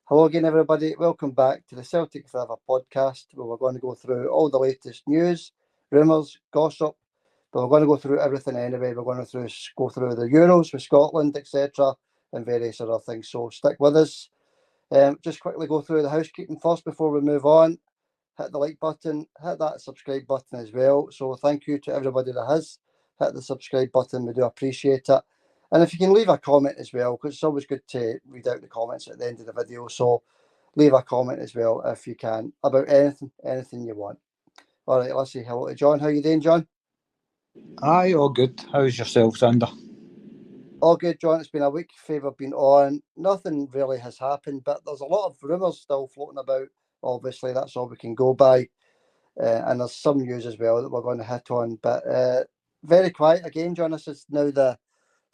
Hello again, everybody. Welcome back to the Celtic Forever podcast, where we're going to go through all the latest news, rumours, gossip. But we're going to go through everything anyway. We're going to go through the Euros with Scotland, etc., and various other things. So stick with us. Just quickly go through the housekeeping first before we move on. Hit the like button, hit that subscribe button as well. So thank you to everybody that has hit the subscribe button. We do appreciate it. And if you can leave a comment as well, because it's always good to read out the comments at the end of the video. So leave a comment as well if you can about anything you want. All right, let's say hello to John. How you doing, John? Aye, all good. How's yourself, Sander? All good, John. It's been a week since I've been on. Nothing really has happened, but there's a lot of rumours still floating about. Obviously, that's all we can go by. And there's some news as well that we're going to hit on. But very quiet again, John. This is now the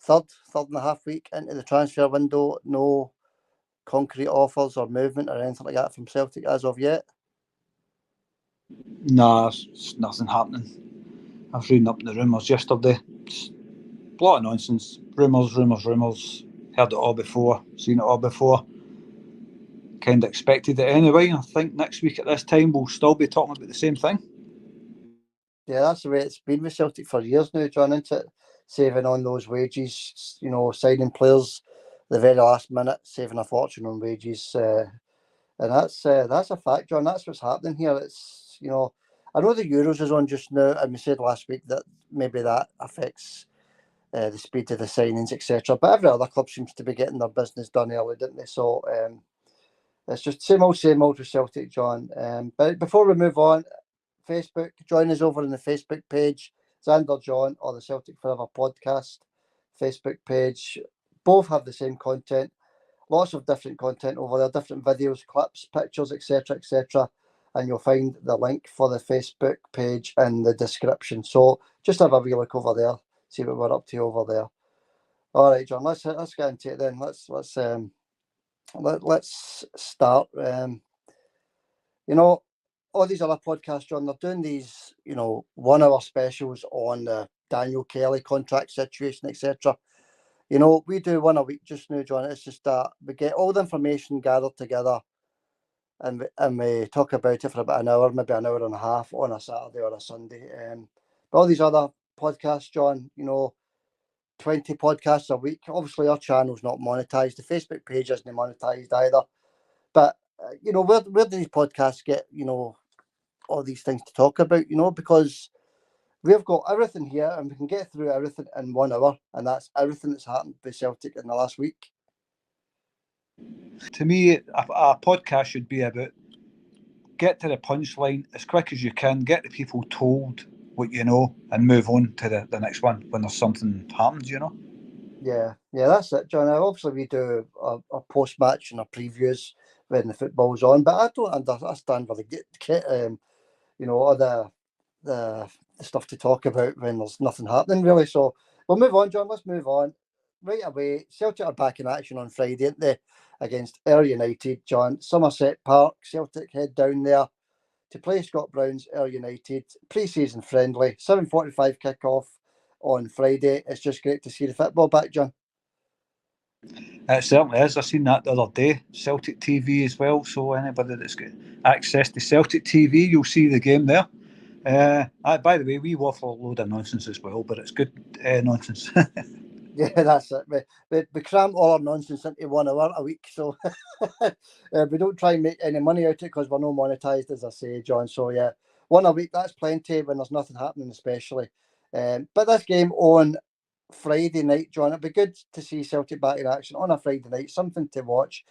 third and a half week into the transfer window. No concrete offers or movement or anything like that from Celtic as of yet. Nah, it's nothing happening. I was reading up the rumours yesterday. It's a lot of nonsense. Rumours. Heard it all before, seen it all before. Kind of expected it anyway. I think next week at this time we'll still be talking about the same thing. Yeah, that's the way it's been with Celtic for years now, John, isn't it? Saving on those wages, signing players the very last minute, saving a fortune on wages. And that's a fact, John. That's what's happening here. It's, I know the Euros is on just now, and we said last week that maybe that affects the speed of the signings, etc. But every other club seems to be getting their business done early, didn't they? So it's just same old with Celtic, John. But before we move on, Facebook, join us over on the Facebook page, Xander John or the Celtic Forever podcast Facebook page. Both have the same content. Lots of different content over there, different videos, clips, pictures, etc. And you'll find the link for the Facebook page in the description. So just have a wee look over there, see what we're up to over there. All right, John, let's get into it then. Let's start. All these other podcasts, John, they're doing these, 1 hour specials on the Daniel Kelly contract situation, etc. We do one a week just now, John. It's just that we get all the information gathered together and we talk about it for about an hour, maybe an hour and a half on a Saturday or a Sunday. But all these other podcasts, John, 20 podcasts a week. Obviously, our channel's not monetized. The Facebook page isn't monetized either. But, where do these podcasts get, all these things to talk about, because we've got everything here and we can get through everything in 1 hour, and that's everything that's happened with Celtic in the last week. To me, a podcast should be about get to the punchline as quick as you can, get the people told what you know, and move on to the next one when there's something happens, Yeah, that's it, John. Obviously, we do a post-match and a previews when the football's on, but I don't understand where they get all the stuff to talk about when there's nothing happening, really. So we'll move on, John. Let's move on right away. Celtic are back in action on Friday, aren't they, against Ayr United, John? Somerset Park. Celtic head down there to play Scott Brown's Ayr United pre-season friendly. 7:45 kick-off on Friday. It's just great to see the football back, John. It certainly is. I seen that the other day. Celtic TV as well. So anybody that's got access to Celtic TV, you'll see the game there. By the way, we waffle a load of nonsense as well, but it's good nonsense. Yeah, that's it. We cram all our nonsense into 1 hour a week, so we don't try and make any money out of it because we're not monetized, as I say, John. So yeah, 1 a week, that's plenty when there's nothing happening, especially. But this game on Friday night, John, it'd be good to see Celtic back in action on a Friday night, something to watch.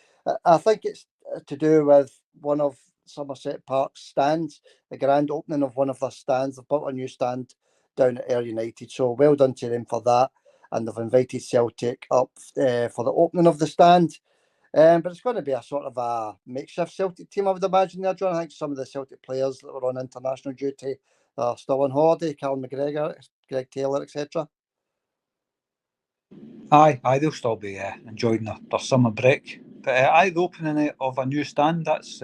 I think it's to do with one of Somerset Park's stands, the grand opening of one of their stands. They've built a new stand down at Ayr United, so well done to them for that. And they've invited Celtic up for the opening of the stand. But it's going to be a sort of a makeshift Celtic team, I would imagine there, John. I think some of the Celtic players that were on international duty are still on holiday, Callum McGregor, Greg Taylor, etc. Aye, they'll still be enjoying their summer break. But the opening of a new stand, that's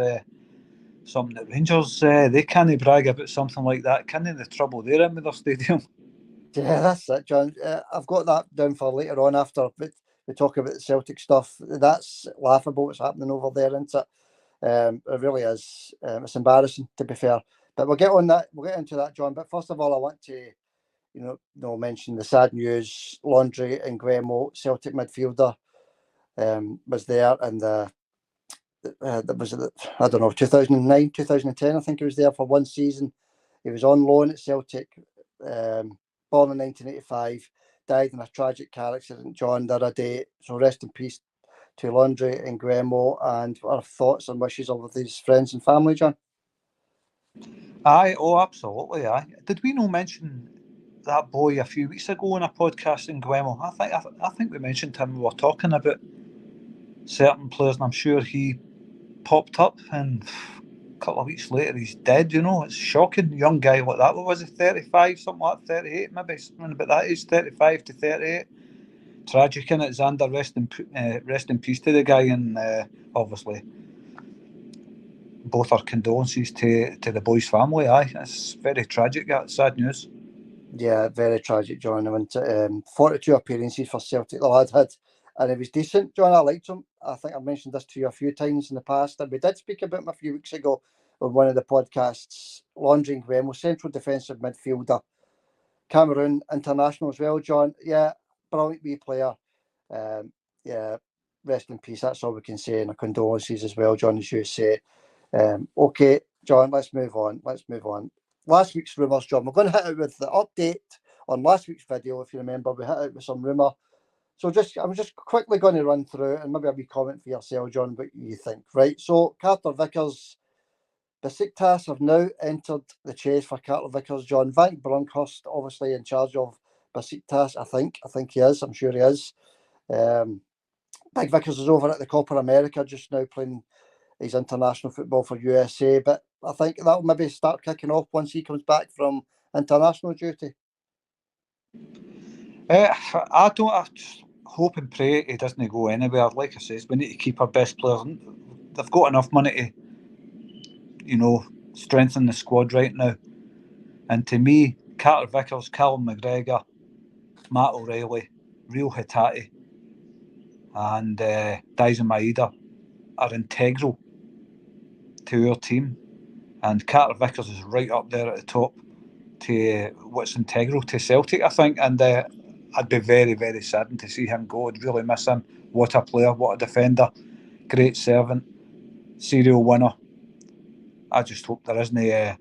something that Rangers, they can't brag about something like that, can they? The trouble they're in with their stadium. Yeah, that's it, John. I've got that down for later on after. But we talk about the Celtic stuff. That's laughable what's happening over there, isn't it? It really is. It's embarrassing, to be fair. But we'll get on that. We'll get into that, John. But first of all, I want to, mention the sad news. Laundry and Guemo, Celtic midfielder, was there, and that was, I don't know, 2009, 2010. I think he was there for one season. He was on loan at Celtic, born in 1985, died in a tragic car accident, John, the other day. So rest in peace to Laundry and Guemo, and our thoughts and wishes of his friends and family, John. Aye, oh, absolutely, aye. Did we not mention that boy a few weeks ago in a podcast in Guemo? I think we mentioned him. We were talking about certain players, and I'm sure he popped up, and a couple of weeks later he's dead. It's shocking. Young guy like that. What was he? 35, something like 38, maybe something about that age. 35 to 38. Tragic, in it. Xander, rest in peace to the guy, and obviously both our condolences to the boy's family. Aye, it's very tragic. That's sad news. Yeah, very tragic, John. I went 42 appearances for Celtic, the lad had, and he was decent, John. I liked him. I think I've mentioned this to you a few times in the past, and we did speak about him a few weeks ago on one of the podcasts. Laundry and Guemo, central defensive midfielder, Cameroon international as well, John. Yeah, brilliant wee player. Yeah, rest in peace. That's all we can say, and our condolences as well, John, as you say. Okay, John, let's move on. Last week's rumours, John. We're going to hit out with the update on last week's video. If you remember, we hit out with some rumour. So I'm just quickly going to run through and maybe a wee comment for yourself, John, what you think. Right. So Carter Vickers, Besiktas have now entered the chase for Carter Vickers, John. Van Bronckhorst, obviously in charge of Besiktas. I think he is. I'm sure he is. Big Vickers is over at the Copa America just now playing his international football for USA, but I think that'll maybe start kicking off once he comes back from international duty. I just hope and pray he doesn't go anywhere. Like I says, we need to keep our best players. They've got enough money to, strengthen the squad right now. And to me, Carter Vickers, Callum McGregor, Matt O'Reilly, Real Hitati, and Daisen Maeda are integral to our team. And Carter Vickers is right up there at the top to what's integral to Celtic, I think. And I'd be very, very saddened to see him go. I'd really miss him. What a player, what a defender, great servant, serial winner. I just hope there isn't and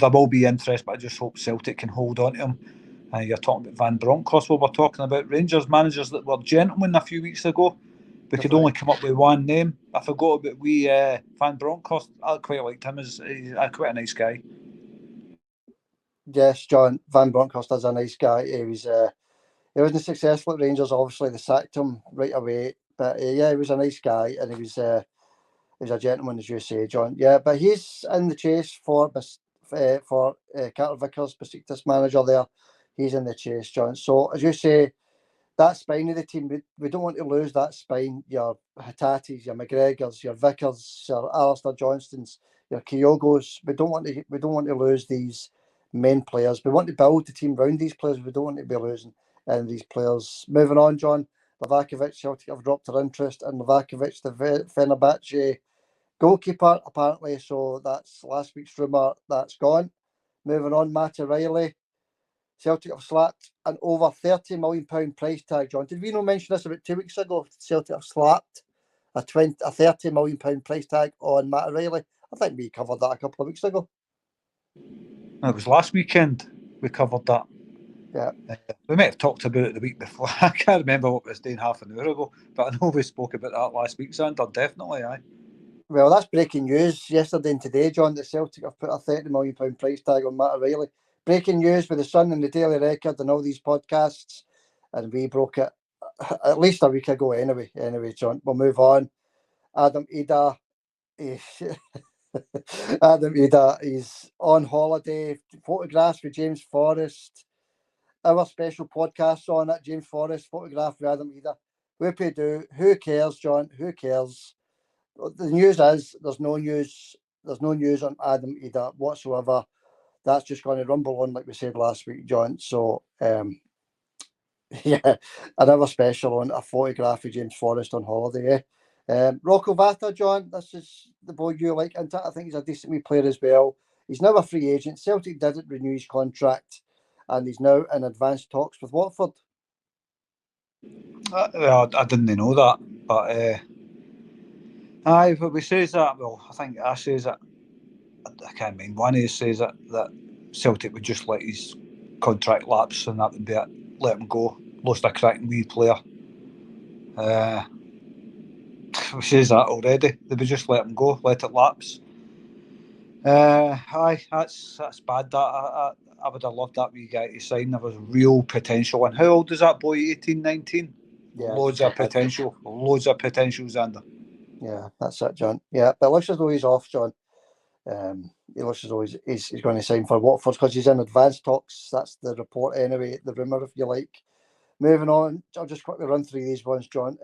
there will be interest, but I just hope Celtic can hold on to him. You're talking about Van Bronckhorst. We're talking about Rangers managers that were gentlemen a few weeks ago. We could only come up with one name. I forgot about Van Bronckhorst. I quite liked him. He's quite a nice guy. Yes, John, Van Bronckhorst is a nice guy. He wasn't successful at Rangers. Obviously, they sacked him right away. But yeah, he was a nice guy, and he was a gentleman, as you say, John. Yeah, but he's in the chase for Carter Vickers, Besiktas manager there. He's in the chase, John. So, as you say, that spine of the team, we don't want to lose that spine. Your Hitatis, your McGregors, your Vickers, your Alistair Johnstons, your Kyogos. We don't want to lose these main players. We want to build the team around these players. We don't want to be losing these players. Moving on, John. Livakovic, Celtic have dropped their interest in Livakovic, the Fenerbahce goalkeeper, apparently. So that's last week's rumour. That's gone. Moving on, Matt O'Reilly. Celtic have slapped an over £30 million price tag, John. Did we not mention this about 2 weeks ago? Celtic have slapped a £30 million price tag on Matt O'Reilly. I think we covered that a couple of weeks ago. It was last weekend we covered that. Yeah. We might have talked about it the week before. I can't remember what we was doing half an hour ago, but I know we spoke about that last week, Xander. Definitely, aye. Well, that's breaking news yesterday and today, John, that Celtic have put a £30 million price tag on Matt O'Reilly. Breaking news with the Sun and the Daily Record and all these podcasts, and we broke it at least a week ago anyway. Anyway, John, we'll move on. Adam Ida. Adam Ida is on holiday. Photographs with James Forrest. Our special podcast on it. James Forrest, photograph with Adam Ida. Whoopie do. Who cares, John? Who cares? The news is there's no news. There's no news on Adam Ida whatsoever. That's just going to rumble on, like we said last week, John. So Yeah, another special on a photograph of James Forrest on holiday. Rocco Vata, John, this is the boy you like, isn't it? I think he's a decent wee player as well. He's now a free agent. Celtic didn't renew his contract, and he's now in advanced talks with Watford. Well, I didn't know that, but aye, but we says that. Well, I think I says it. I can't mind. One of us says it that Celtic would just let his contract lapse, and that would be it. Let him go. Lost a cracking wee player. Uh, we says that already. They would just let him go, let it lapse. Aye, that's bad. That I would have loved that wee guy to sign. There was real potential. And how old is that boy? 18, 19? Yeah, Loads of potential. Loads of potential, Xander. Yeah, that's it, John. Yeah, but it looks as though he's off, John. He looks as though he's going to sign for Watford because he's in advanced talks. That's the report anyway, the rumour, if you like. Moving on, I'll just quickly run through these ones, John.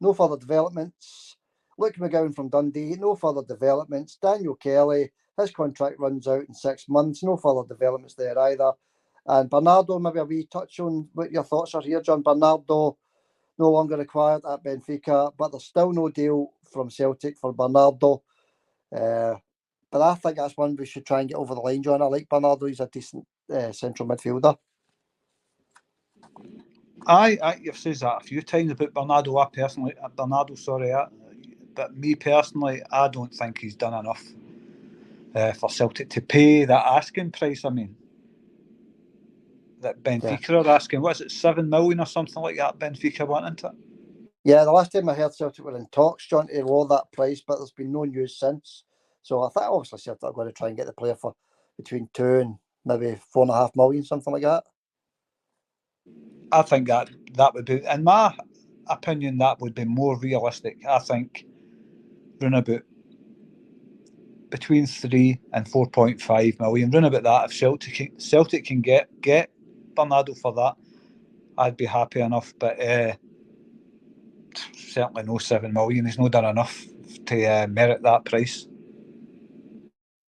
No further developments. Luke McGowan from Dundee, no further developments. Daniel Kelly, his contract runs out in 6 months. No further developments there either. And Bernardo, maybe a wee touch on what your thoughts are here, John. Bernardo, no longer required at Benfica, but there's still no deal from Celtic for Bernardo. But I think that's one we should try and get over the line, John. I like Bernardo. He's a decent central midfielder. Aye, you've said that a few times about Bernardo. But me personally, I don't think he's done enough for Celtic to pay that asking price. I mean, that Benfica are asking, what is it, 7 million or something like that? Benfica wanting it. Yeah, the last time I heard Celtic were in talks, John, to lower that price, but there's been no news since. So I think obviously Celtic are going to try and get the player for between 2 and maybe 4.5 million, something like that. I think that would be, in my opinion, that would be more realistic. I think round about between 3 and 4.5 million, round about that. If Celtic can get Bernardo for that, I'd be happy enough. But certainly no 7 million. He's not done enough to merit that price.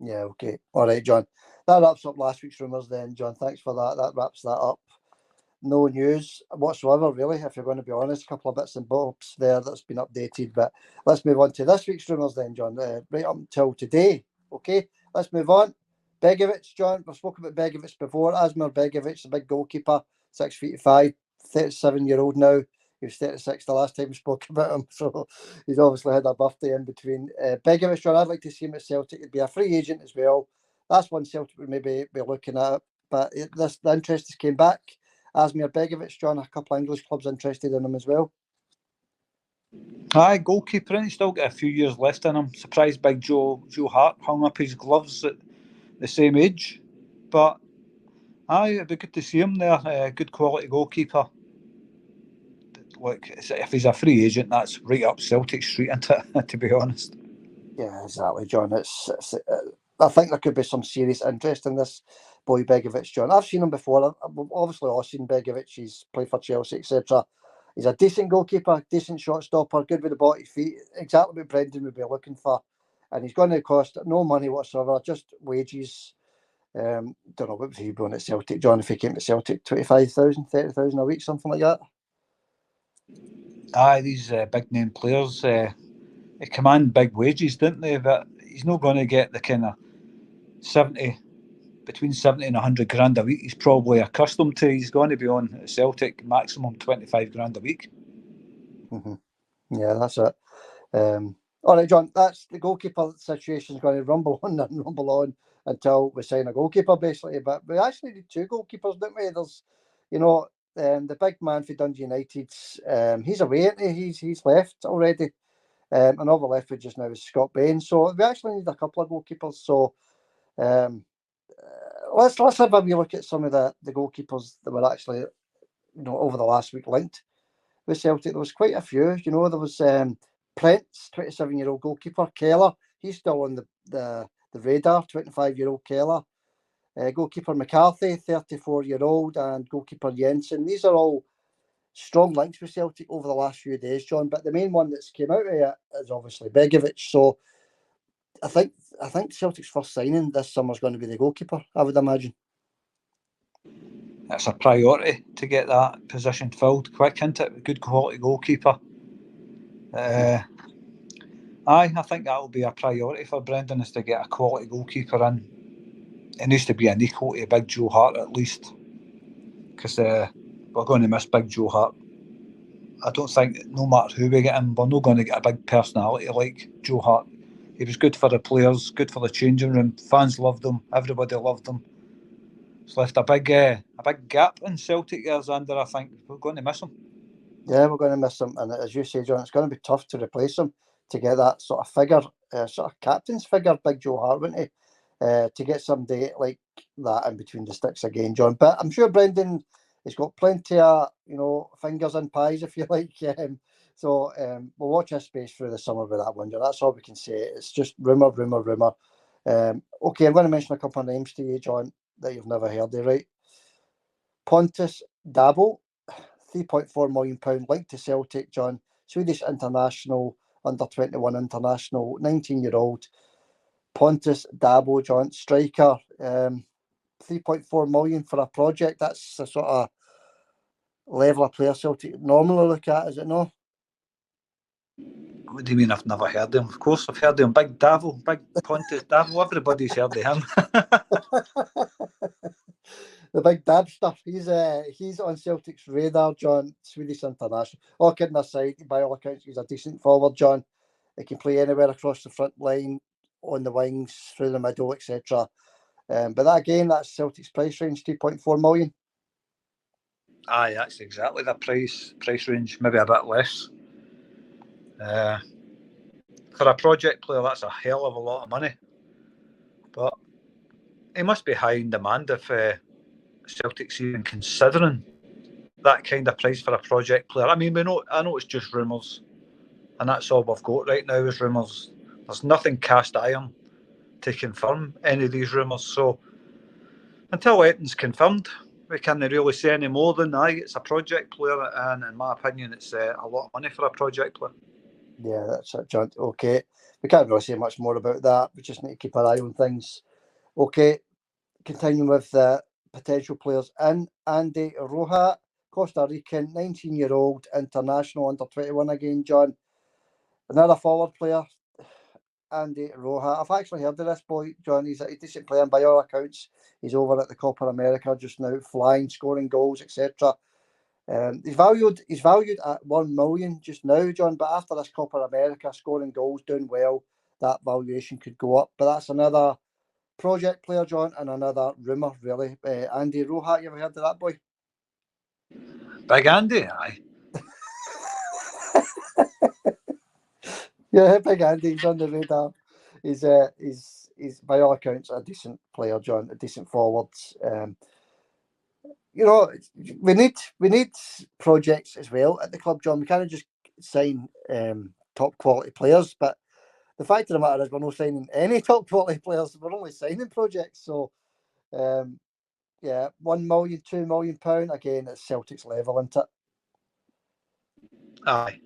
Yeah, okay. All right, John. That wraps up last week's rumours then, John. Thanks for that. That wraps that up. No news whatsoever, really, if you're going to be honest. A couple of bits and bobs there that's been updated. But let's move on to this week's rumours then, John. Right up until today. Okay, let's move on. Begovic, John. We've spoken about Begovic before. Asmir Begovic, the big goalkeeper, 6'5", 37-year-old now. He was 36 the last time we spoke about him, so he's obviously had a birthday in between. Begovic, John, I'd like to see him at Celtic. He'd be a free agent as well. That's one Celtic would maybe be looking at. But the interest has came back. Asmir Begovic, John, a couple of English clubs interested in him as well. Aye, goalkeeper, and he's still got a few years left in him. Surprised Big Joe Hart hung up his gloves at the same age. But aye, it'd be good to see him there. Good quality goalkeeper. Look, if he's a free agent, that's right up Celtic Street, isn't it? To be honest. Yeah, exactly, John. I think there could be some serious interest in this boy Begovic, John. I've seen him before. I've obviously all seen Begovic. He's played for Chelsea, etc. He's a decent goalkeeper, decent shot stopper, good with the body feet. Exactly what Brendan would be looking for. And he's going to cost no money whatsoever, just wages. Don't know what he'd be going at Celtic, John, if he came to Celtic, 25,000, 30,000 a week, something like that. Aye, these big name players, they command big wages, don't they? But he's not going to get the kind of 70, between 70 and 100 grand a week he's probably accustomed to. He's going to be on at Celtic maximum 25 grand a week. Mm-hmm. Yeah, that's it. All right, John, that's the goalkeeper situation is going to rumble on and rumble on until we sign a goalkeeper, basically. But we actually need 2 goalkeepers, don't we? There's, the big man for Dundee United, he's away, isn't he? He's left already. And all we're left with just now is Scott Bain. So we actually need a couple of goalkeepers. So let's have a wee look at some of the goalkeepers that were actually, over the last week linked with Celtic. There was quite a few. There was Prent's 27-year-old goalkeeper. Keller, he's still on the radar, 25-year-old Keller. Goalkeeper McCarthy, 34-year-old, and goalkeeper Jensen. These are all strong links with Celtic over the last few days, John. But the main one that's came out of it is obviously Begovic. So I think Celtic's first signing this summer is going to be the goalkeeper, I would imagine. it's a priority to get that position filled quick, isn't it? Good quality goalkeeper. I think that will be a priority for Brendan, is to get a quality goalkeeper in. It needs to be an equal to Big Joe Hart at least, because we're going to miss Big Joe Hart. I don't think, no matter who we get in, we're not going to get a big personality like Joe Hart. He was good for the players, good for the changing room. Fans loved him. Everybody loved him. It's left a big gap in Celtic years under. I think we're going to miss him. Yeah, we're going to miss him, and as you say, John, it's going to be tough to replace him, to get that sort of figure, sort of captain's figure, Big Joe Hart, wouldn't he? To get somebody like that in between the sticks again, John. But I'm sure Brendan has got plenty of, fingers in pies, if you like. So we'll watch this space through the summer with that one, John. That's all we can say. It's just rumour. Okay, I'm going to mention a couple of names to you, John, that you've never heard of, right? Pontus Dabo, £3.4 million linked to Celtic, John. Swedish international, under 21 international, 19-year-old. Pontus Dabo, John, striker. 3.4 million for a project. That's the sort of level of player Celtic normally look at, is it not? What do you mean I've never heard of him? Of course I've heard of him. Big Davo, Big Pontus Davo, everybody's heard of him. The big Dab stuff. He's on Celtic's radar, John. Swedish international. All kidding aside, by all accounts, he's a decent forward, John. He can play anywhere across the front line, on the wings, through the middle, etc. But that's Celtic's price range, 3.4 million. Aye, that's exactly the price range, maybe a bit less. For a project player, that's a hell of a lot of money. But he must be high in demand if Celtic's even considering that kind of price for a project player. I mean, I know it's just rumours, and that's all we've got right now is rumours. There's nothing cast iron to confirm any of these rumours. So until anything's confirmed, we can't really say any more than it's a project player, and in my opinion, it's a lot of money for a project player. Yeah, that's it, John. Okay, we can't really say much more about that. We just need to keep our eye on things. Okay, continuing with the potential players in. Andy Roja, Costa Rican, 19-year-old, international, under 21 again, John. Another forward player, Andy Roja. I've actually heard of this boy, John. He's a decent player, and by all accounts, he's over at the Copa America just now, flying, scoring goals, etc. He's valued at 1 million just now, John. But after this Copa America, scoring goals, doing well, that valuation could go up. But that's another project player, John, and another rumour, really. Andy Roja, you ever heard of that boy? Big Andy, aye. Yeah, Big Andy, he's on the radar. He's by all accounts a decent player, John, a decent forward. We need projects as well at the club, John. We can't just sign top quality players, but the fact of the matter is we're not signing any top quality players. We're only signing projects. So, 1 million, £2 million, again, it's Celtic's level, isn't it? Aye.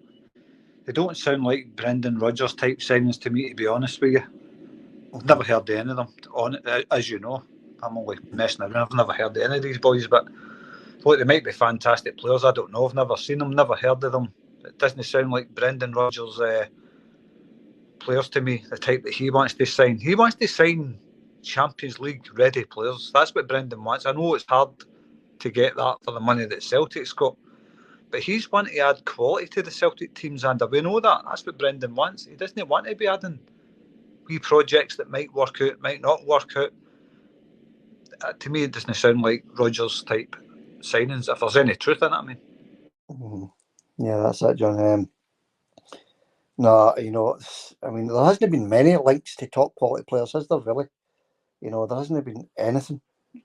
They don't sound like Brendan Rodgers type signings to me, to be honest with you. I've never heard of any of them. As you know, I'm only messing around. I've never heard of any of these boys, but look, they might be fantastic players. I don't know. I've never seen them, never heard of them. It doesn't sound like Brendan Rodgers players to me, the type that he wants to sign. He wants to sign Champions League ready players. That's what Brendan wants. I know it's hard to get that for the money that Celtic's got, but he's wanting to add quality to the Celtic teams, and we know that. That's what Brendan wants. He doesn't want to be adding wee projects that might work out, might not work out. To me, it doesn't sound like Rodgers type signings, if there's any truth in it, I mean. Yeah, that's it, John. No, there hasn't been many links to top quality players, has there, really? There hasn't been anything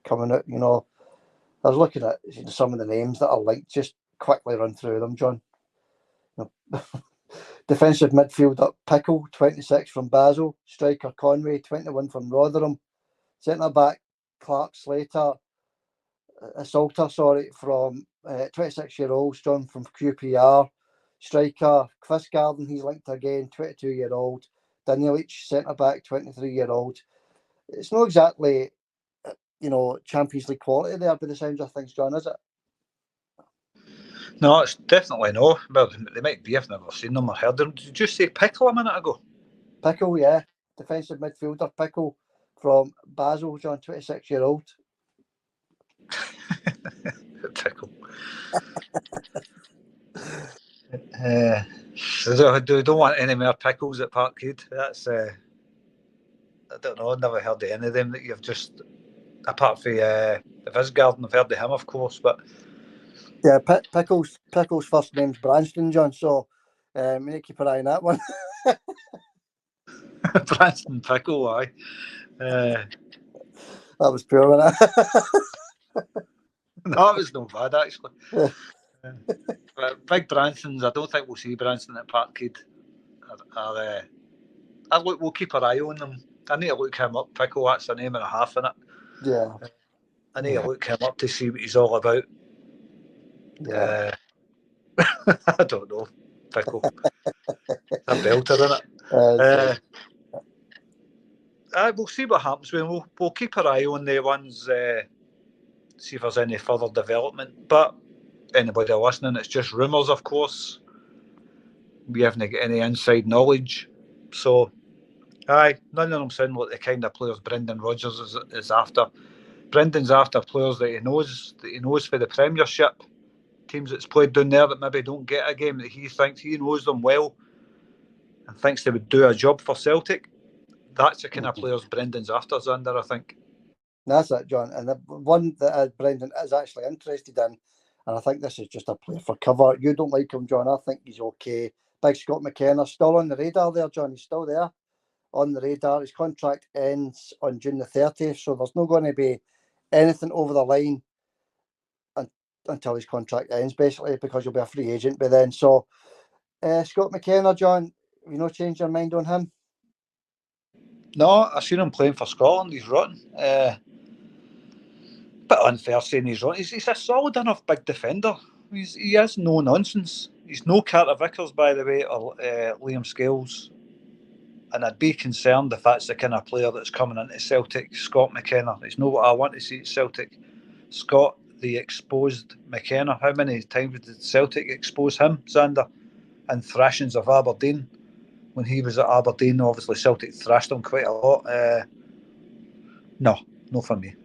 coming out. I was looking at some of the names that are linked, just quickly run through them, John. Defensive midfielder Pickle, 26 from Basel. Striker Conway, 21 from Rotherham. Centre back Clark Slater, from 26-year-old, John, from QPR. Striker Quistgarden, he's linked again, 22-year-old. Danielic, centre back, 23-year-old. It's not exactly Champions League quality there by the sounds of things, John, is it? No, it's definitely no. Well, they might be. I've never seen them or heard them. Did you say Pickle a minute ago? Pickle, yeah. Defensive midfielder Pickle from Basel, John, 26-year-old. Pickle. We don't want any more pickles at Parkhead. That's I don't know. I've never heard of any of them that you've just, apart from the Visgarden, I've heard of him, of course. But yeah, Pickle's first name's Branston, John. So we need to keep an eye on that one. Branston Pickle, aye. That was poor, wasn't it? No, it was no bad actually. But big Bransons, I don't think we'll see Branston at Parkhead. We'll keep our eye on them. I need to look him up. Pickle, that's a name and a half in it. Yeah. I need to look him up to see what he's all about. Yeah. I don't know. Pickle. A belter, isn't it? We'll see what happens. We'll keep our eye on the ones, see if there's any further development. But anybody listening, it's just rumours, of course. We haven't got any inside knowledge. So, none of them sound like the kind of players Brendan Rodgers is after. Brendan's after players that he knows for the Premiership, teams that's played down there that maybe don't get a game, that he thinks he knows them well and thinks they would do a job for Celtic. That's the kind of players Brendan's after, Xander, I think. That's it, John. And the one that Brendan is actually interested in, and I think this is just a player for cover. You don't like him, John. I think he's okay. Big Scott McKenna, still on the radar there, John. He's still there on the radar. His contract ends on June the 30th, so there's not going to be anything over the line until his contract ends, basically, because you'll be a free agent by then. So, Scott McKenna, John, have you not changed your mind on him? No, I've seen him playing for Scotland. He's rotten. Bit unfair saying he's rotten. He's a solid enough big defender. He has no nonsense. He's no Carter Vickers, by the way, or Liam Scales. And I'd be concerned if that's the kind of player that's coming into Celtic. Scott McKenna. It's not what I want to see at Celtic. Scott, the exposed McKenna. How many times did Celtic expose him, Xander? In thrashings of Aberdeen. When he was at Aberdeen, obviously Celtic thrashed him quite a lot. No for me.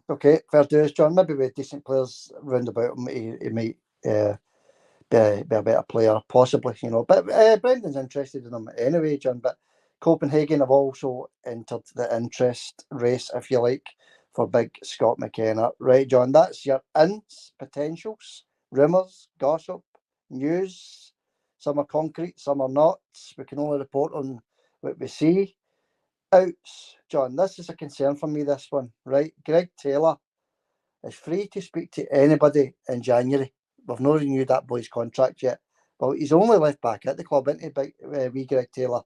Okay, fair dues, John. Maybe with decent players round about him, he might be a better player, possibly, But Brendan's interested in him anyway, John. But Copenhagen have also entered the interest race, if you like, for big Scott McKenna. Right, John, that's your ins, potentials, rumours, gossip, news. Some are concrete, some are not. We can only report on what we see. Outs, John, this is a concern for me, this one, right? Greg Taylor is free to speak to anybody in January. We've not renewed that boy's contract yet. Well, he's only left back at the club, isn't he, wee Greg Taylor?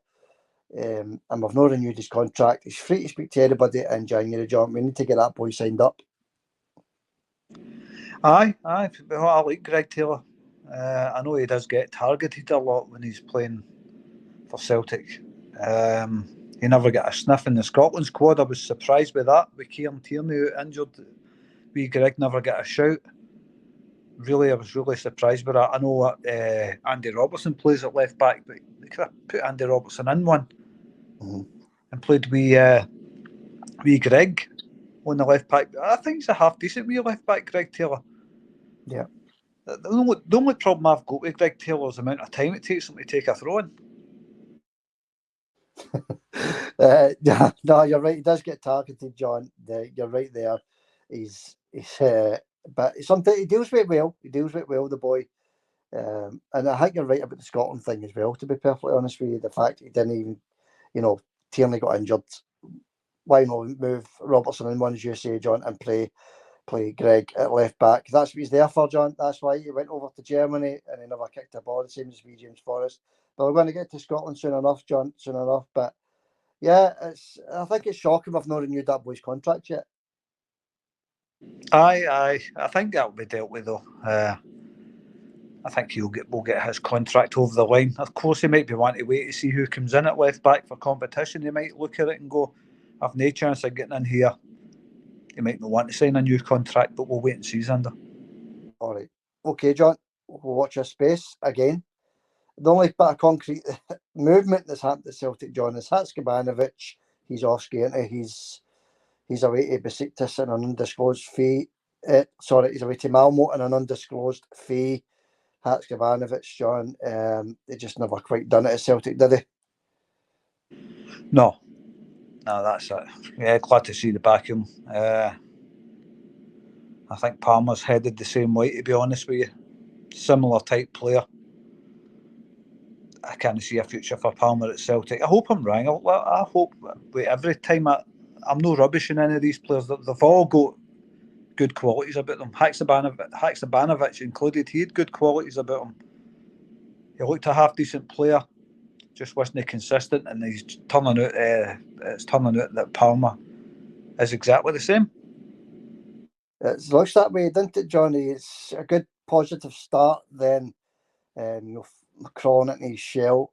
And we've not renewed his contract. He's free to speak to anybody in January, John. We need to get that boy signed up. Aye. Well, I like Greg Taylor. I know he does get targeted a lot when he's playing for Celtic. He never got a sniff in the Scotland squad. I was surprised by that. With Kieran Tierney injured, wee Greg never got a shout. Really, I was really surprised by that. I know Andy Robertson plays at left back, but they could have put Andy Robertson in one and played wee Greg on the left back. I think he's a half decent wee left back, Greg Taylor. Yeah. The only problem I've got with Greg Taylor is the amount of time it takes him to take a throw in. No, you're right. He does get targeted, John. You're right there. He's but something he deals with it well. He deals with it well, the boy. And I think you're right about the Scotland thing as well. To be perfectly honest with you, the fact he didn't even, Tierney got injured. Why not move Robertson in one, as you say, John, and play Greg at left back? That's what he's there for, John. That's why he went over to Germany and he never kicked a ball, the same as James Forrest. But we're going to get to Scotland soon enough, John. Soon enough, but. Yeah, I think it's shocking we've not renewed that boy's contract yet. Aye. I think that will be dealt with though. I think we'll get his contract over the line. Of course, he might be wanting to wait to see who comes in at left back for competition. He might look at it and go, "I've no chance of getting in here." he might not want to sign a new contract, but we'll wait and see, Xander. All right. Okay, John, we'll watch your space again. The only bit of concrete movement that's happened at Celtic, John, is Hatzkabanovic. He's off skating. He's away to Besiktas on an undisclosed fee. He's away to Malmo on an undisclosed fee. Hatzkabanovic, John, they just never quite done it at Celtic, did they? No, that's it. Yeah, glad to see the back of him. I think Palmer's headed the same way, to be honest with you. Similar type player. I can't see a future for Palmer at Celtic. I hope I'm wrong. I hope every time I'm no rubbish in any of these players. They've all got good qualities about them. Haksabanovic included. He had good qualities about him. He looked a half decent player, just wasn't consistent, and he's turning out. It's turning out that Palmer is exactly the same. It looks that way, didn't it, Johnny? It's a good positive start. Then, Macron in his shell.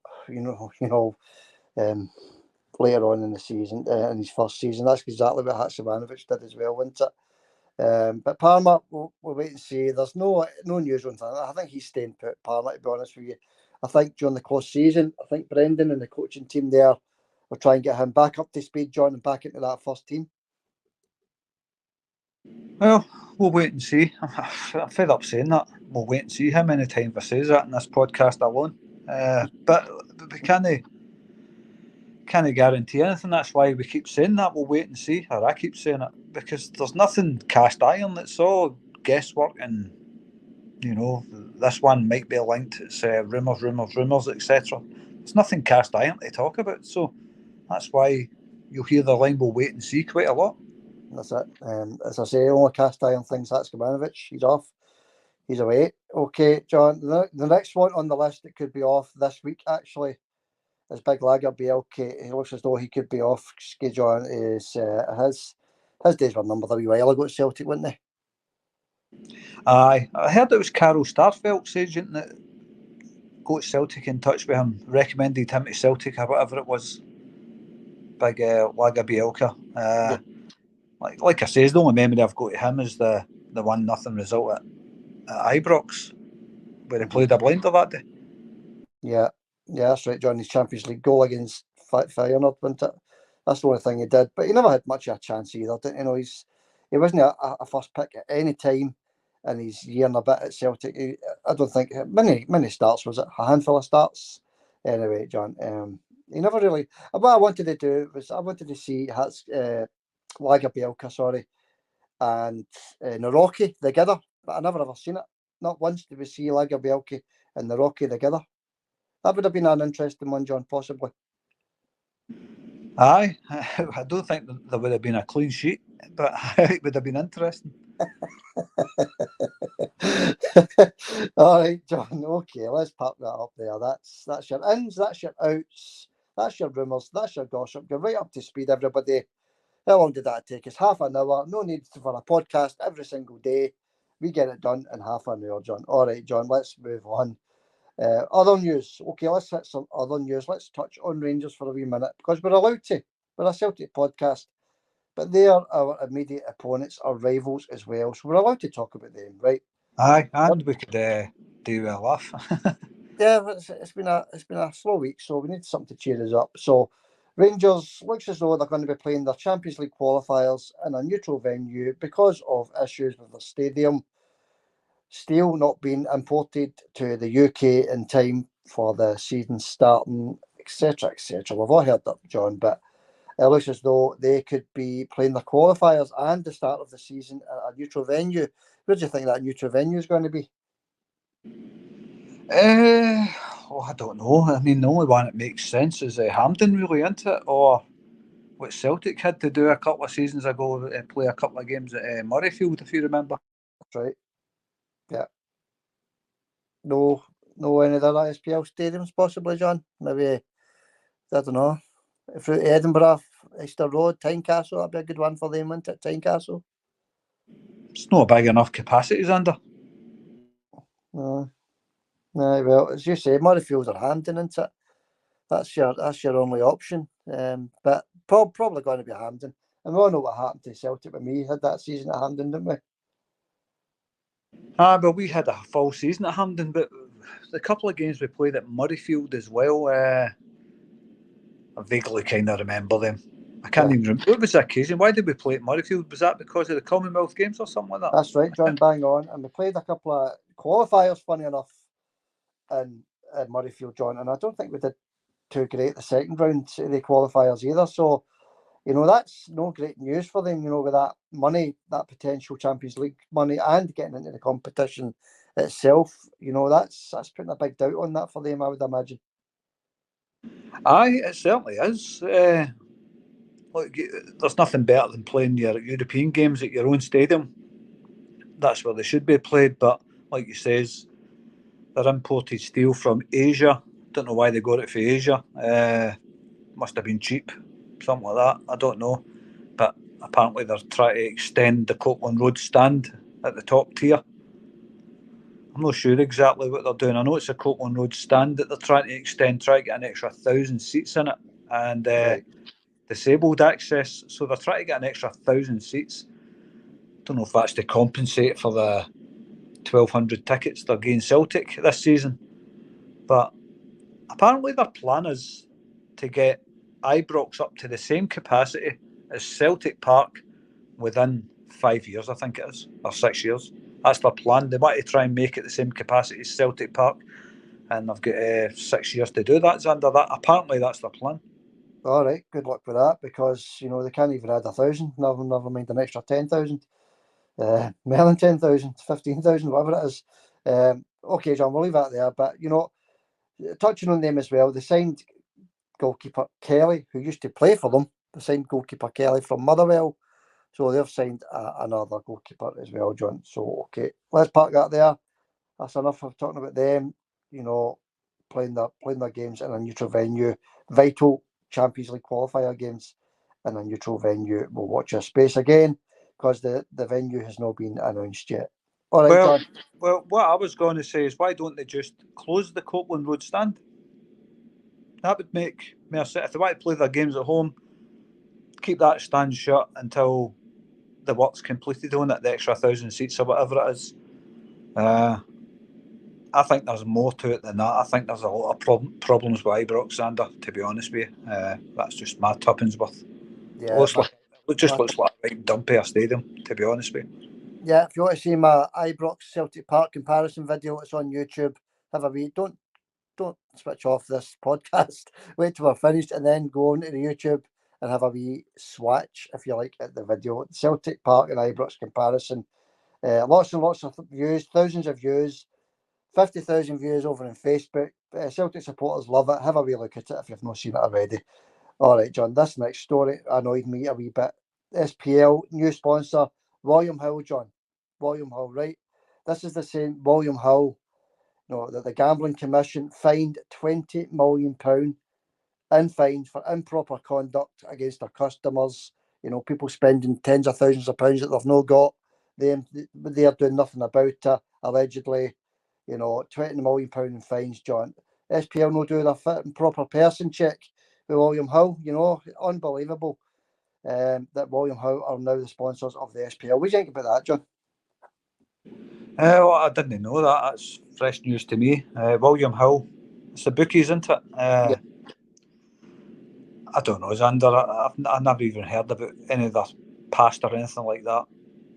Later on in the season, in his first season, that's exactly what Haksabanovic did as well, wasn't it? But Palmer, we'll wait and see. There's no news on that. I think he's staying put, Palmer, to be honest with you. I think during the close season, I think Brendan and the coaching team there will try and get him back up to speed, John, and back into that first team. Well, we'll wait and see. I'm fed up saying that. We'll wait and see. How many times I say that in this podcast alone? But we can't guarantee anything. That's why we keep saying that. We'll wait and see. Or I keep saying it. Because there's nothing cast iron. It's all guesswork, and this one might be linked. It's rumours, etc. There's nothing cast iron to talk about. So that's why you'll hear the line, we'll wait and see, quite a lot. That's it. As I say, only cast iron things. That's Hatzkabanovic. He's off. He's away. Okay, John. The next one on the list that could be off this week, actually, is Big Lager Bielke. He looks as though he could be off. John, is his days were numbered a wee while ago at Celtic, weren't they? Aye, I heard it was Carol Starfelt's agent that got Celtic in touch with him, recommended him to Celtic or whatever it was. Big Lager Bielka. Yeah. Like I say, the only memory I've got of him is the 1-0 result at Ibrox, where he played a blinder that day. Yeah, that's right, John. His Champions League goal against Feyenoord, wasn't it? That's the only thing he did. But he never had much of a chance either, didn't he? He wasn't a first pick at any time in his year and a bit at Celtic. I don't think many starts, was it? A handful of starts. Anyway, John, he never really. What I wanted to do was I wanted to see Lager Bielka, and Naroki together, but I never ever seen it. Not once did we see Lager Bielka and Naroki together. That would have been an interesting one, John, possibly. Aye, I don't think there would have been a clean sheet, but it would have been interesting. All right, John. Okay, let's park that up there. That's your ins, that's your outs, that's your rumours, that's your gossip. You're right up to speed, everybody. How long did that take us? Half an hour. No need for a podcast every single day. We get it done in half an hour, John. All right, John, let's move on. Other news. Okay, let's hit some other news. Let's touch on Rangers for a wee minute, because we're allowed to. We're a Celtic podcast, but they are our immediate opponents, our rivals as well. So we're allowed to talk about them, right? Aye, and we could do a laugh. Yeah, it's been a slow week, so we need something to cheer us up. So Rangers looks as though they're going to be playing their Champions League qualifiers in a neutral venue because of issues with the stadium still not being imported to the UK in time for the season starting, etc., etc. We've all heard that, John, but it looks as though they could be playing the qualifiers and the start of the season at a neutral venue. Where do you think that neutral venue is going to be? I don't know. I mean, the only one that makes sense is Hampden, really, isn't it? Or what Celtic had to do a couple of seasons ago, play a couple of games at Murrayfield, if you remember. That's right. Yeah. No, any other SPL stadiums possibly, John? Maybe, I don't know. If Edinburgh, Easter Road, Tynecastle, that'd be a good one for them, wouldn't it? Tynecastle. It's not big enough capacities under. No, well, as you say, Murrayfield or Hampden, isn't it? That's your only option. But probably going to be Hampden. And we all know what happened to Celtic when we had that season at Hampden, didn't we? Well, we had a full season at Hampden, but the couple of games we played at Murrayfield as well, I vaguely kind of remember them. I can't even remember. What was the occasion? Why did we play at Murrayfield? Was that because of the Commonwealth Games or something like that? That's right, John, bang on. And we played a couple of qualifiers, funny enough, in Murrayfield, John. And I don't think we did too great the second round of the qualifiers either. So, that's no great news for them, with that money, that potential Champions League money, and getting into the competition itself. That's putting a big doubt on that for them, I would imagine. Aye, it certainly is. Look, there's nothing better than playing your European games at your own stadium. That's where they should be played. But like you says, they're imported steel from Asia. Don't know why they got it for Asia. Must have been cheap, something like that. I don't know. But apparently they're trying to extend the Copeland Road stand at the top tier. I'm not sure exactly what they're doing. I know it's a Copeland Road stand that they're trying to extend, try to get an extra 1,000 seats in it, and Right. disabled access. So they're trying to get an extra 1,000 seats. Don't know if that's to compensate for the 1,200 tickets they're getting Celtic this season, but apparently their plan is to get Ibrox up to the same capacity as Celtic Park within 5 years, I think it is, or 6 years. That's their plan. They want to try and make it the same capacity as Celtic Park, and they've got 6 years to do that, Xander. Apparently that's their plan. All right, good luck with that, because they can't even add 1,000. Never mind an extra 10,000. More than 10,000, 15,000, whatever it is. Okay, John, we'll leave that there. But touching on them as well, they signed goalkeeper Kelly, who used to play for them. They signed goalkeeper Kelly from Motherwell, so they've signed another goalkeeper as well, John. So okay, let's park that there. That's enough of talking about them. Playing their games in a neutral venue, vital Champions League qualifier games in a neutral venue. We'll watch our space again, because the venue has not been announced yet. All right, Well, John. what I was going to say is, why don't they just close the Copeland Road stand? That would make more sense. If they want to play their games at home, keep that stand shut until the work's completed on it, the extra 1,000 seats or whatever it is. I think there's more to it than that. I think there's a lot of problems with Ibrox, Xander, to be honest with you. That's just my tuppence worth. Yeah, It just looks like a right dumpy stadium, to be honest with you. yeah. If you want to see my Ibrox Celtic Park comparison video, it's on YouTube. Have a wee. Don't switch off this podcast. Wait till we're finished, and then go on to the YouTube and have a wee swatch, if you like, at the video. Celtic Park and Ibrox comparison. Lots and lots of views, thousands of views, 50,000 views over on Facebook. Celtic supporters love it. Have a wee look at it if you've not seen it already. All right, John, this next story annoyed me a wee bit. SPL new sponsor, William Hill, John. William Hill, right? This is the same William Hill, that the Gambling Commission fined £20 million in fines for improper conduct against their customers. People spending tens of thousands of pounds that they've not got. They're doing nothing about it, allegedly. £20 million in fines, John. SPL no do their fit and proper person check with William Hill. Unbelievable that William Hill are now the sponsors of the SPL. What do you think about that, John? Well, I didn't know that. That's fresh news to me. William Hill, it's the bookies, isn't it? Yeah. I don't know, Xander. I've never even heard about any of their past or anything like that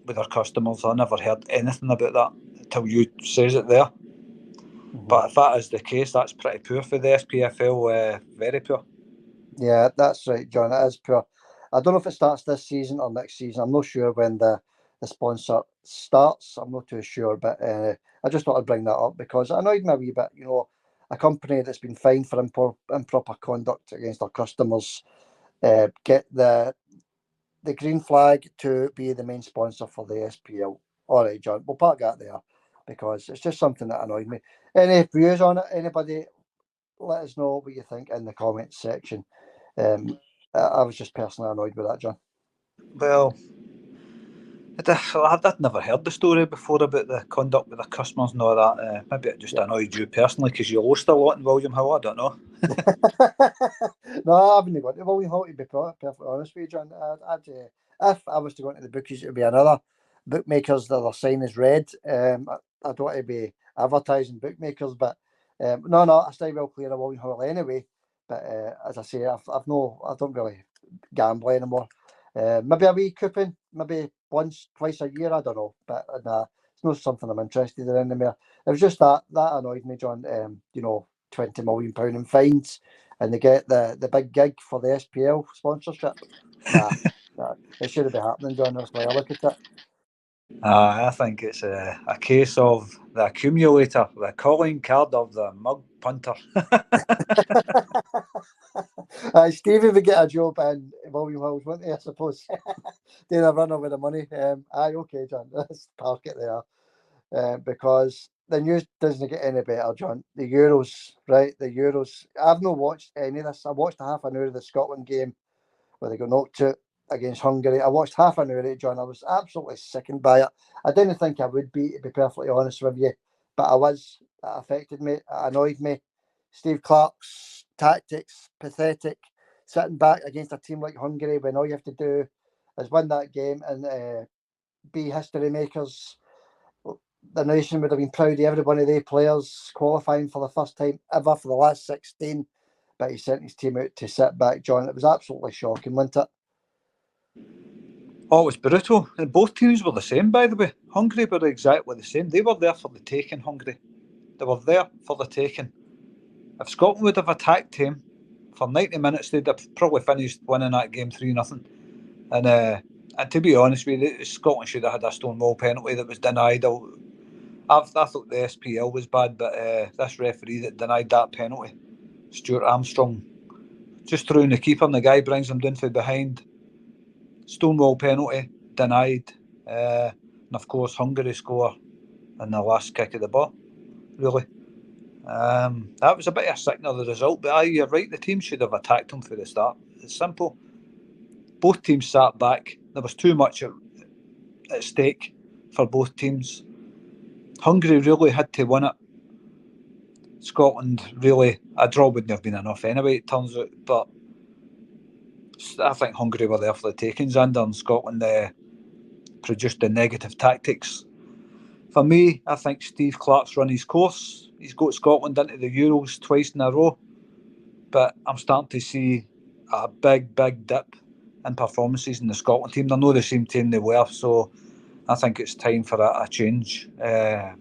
with their customers. I never heard anything about that until you says it there. Mm-hmm. But if that is the case, that's pretty poor for the SPFL. Very poor. Yeah, that's right, John. It is poor. I don't know if it starts this season or next season. I'm not sure when the sponsor starts. I'm not too sure, but I just thought I'd bring that up because it annoyed me a wee bit. A company that's been fined for improper conduct against their customers get the green flag to be the main sponsor for the SPL. All right, John, we'll park that there because it's just something that annoyed me. Any views on it? Anybody? Let us know what you think in the comments section. I was just personally annoyed with that, John. Well, I'd never heard the story before about the conduct with the customers and all that. Maybe it just annoyed you personally because you lost a lot in William Hill. I don't know. No, I haven't got to William Hill, to be perfectly honest with you, John. If I was to go into the bookies, it would be another bookmakers that their sign is red. I don't want to be advertising bookmakers, but no, I stay well clear of William Hill anyway. But as I say, I don't really gamble anymore. Maybe a wee coupon, maybe once, twice a year, I don't know. But it's not something I'm interested in anymore. It was just that annoyed me, John. £20 million in fines, and they get the big gig for the SPL sponsorship. Nah, it shouldn't be happening, John. That's why I look at it. I think it's a case of the accumulator, the calling card of the mug punter. Stevie would get a job in William Hills, wouldn't he, I suppose? Doing a run over the money. Okay, John, let's park it there. Because the news doesn't get any better, John. The Euros, right? The Euros. I've not watched any of this. I watched half an hour of the Scotland game where they got knocked out against Hungary. I watched half an hour of it, John. I was absolutely sickened by it. I didn't think I would be, to be perfectly honest with you, but I was. It affected me. It annoyed me. Steve Clarke's tactics, pathetic. Sitting back against a team like Hungary when all you have to do is win that game and be history makers. The nation would have been proud of every one of their players qualifying for the first time ever for the last 16. But he sent his team out to sit back, John. It was absolutely shocking, wasn't it? Oh, it was brutal. And both teams were the same, by the way. Hungary were exactly the same. They were there for the taking, Hungary. They were there for the taking. If Scotland would have attacked him for 90 minutes, they'd have probably finished winning that game 3-0. And to be honest with you, Scotland should have had a stonewall penalty that was denied. I thought the SPL was bad, but this referee that denied that penalty, Stuart Armstrong, just threw in the keeper and the guy brings him down from behind. Stonewall penalty, denied. And of course, Hungary score in the last kick of the ball, really. That was a bit of a signal of the result, but you're right, the team should have attacked him from the start. It's simple. Both teams sat back. There was too much at stake for both teams. Hungary really had to win it. Scotland, really, a draw wouldn't have been enough anyway, it turns out. But I think Hungary were there for the takings, and Scotland produced the negative tactics. For me, I think Steve Clarke's run his course. He's got Scotland into the Euros twice in a row. But I'm starting to see a big dip in performances in the Scotland team. They're not the same team they were, so I think it's time for a change to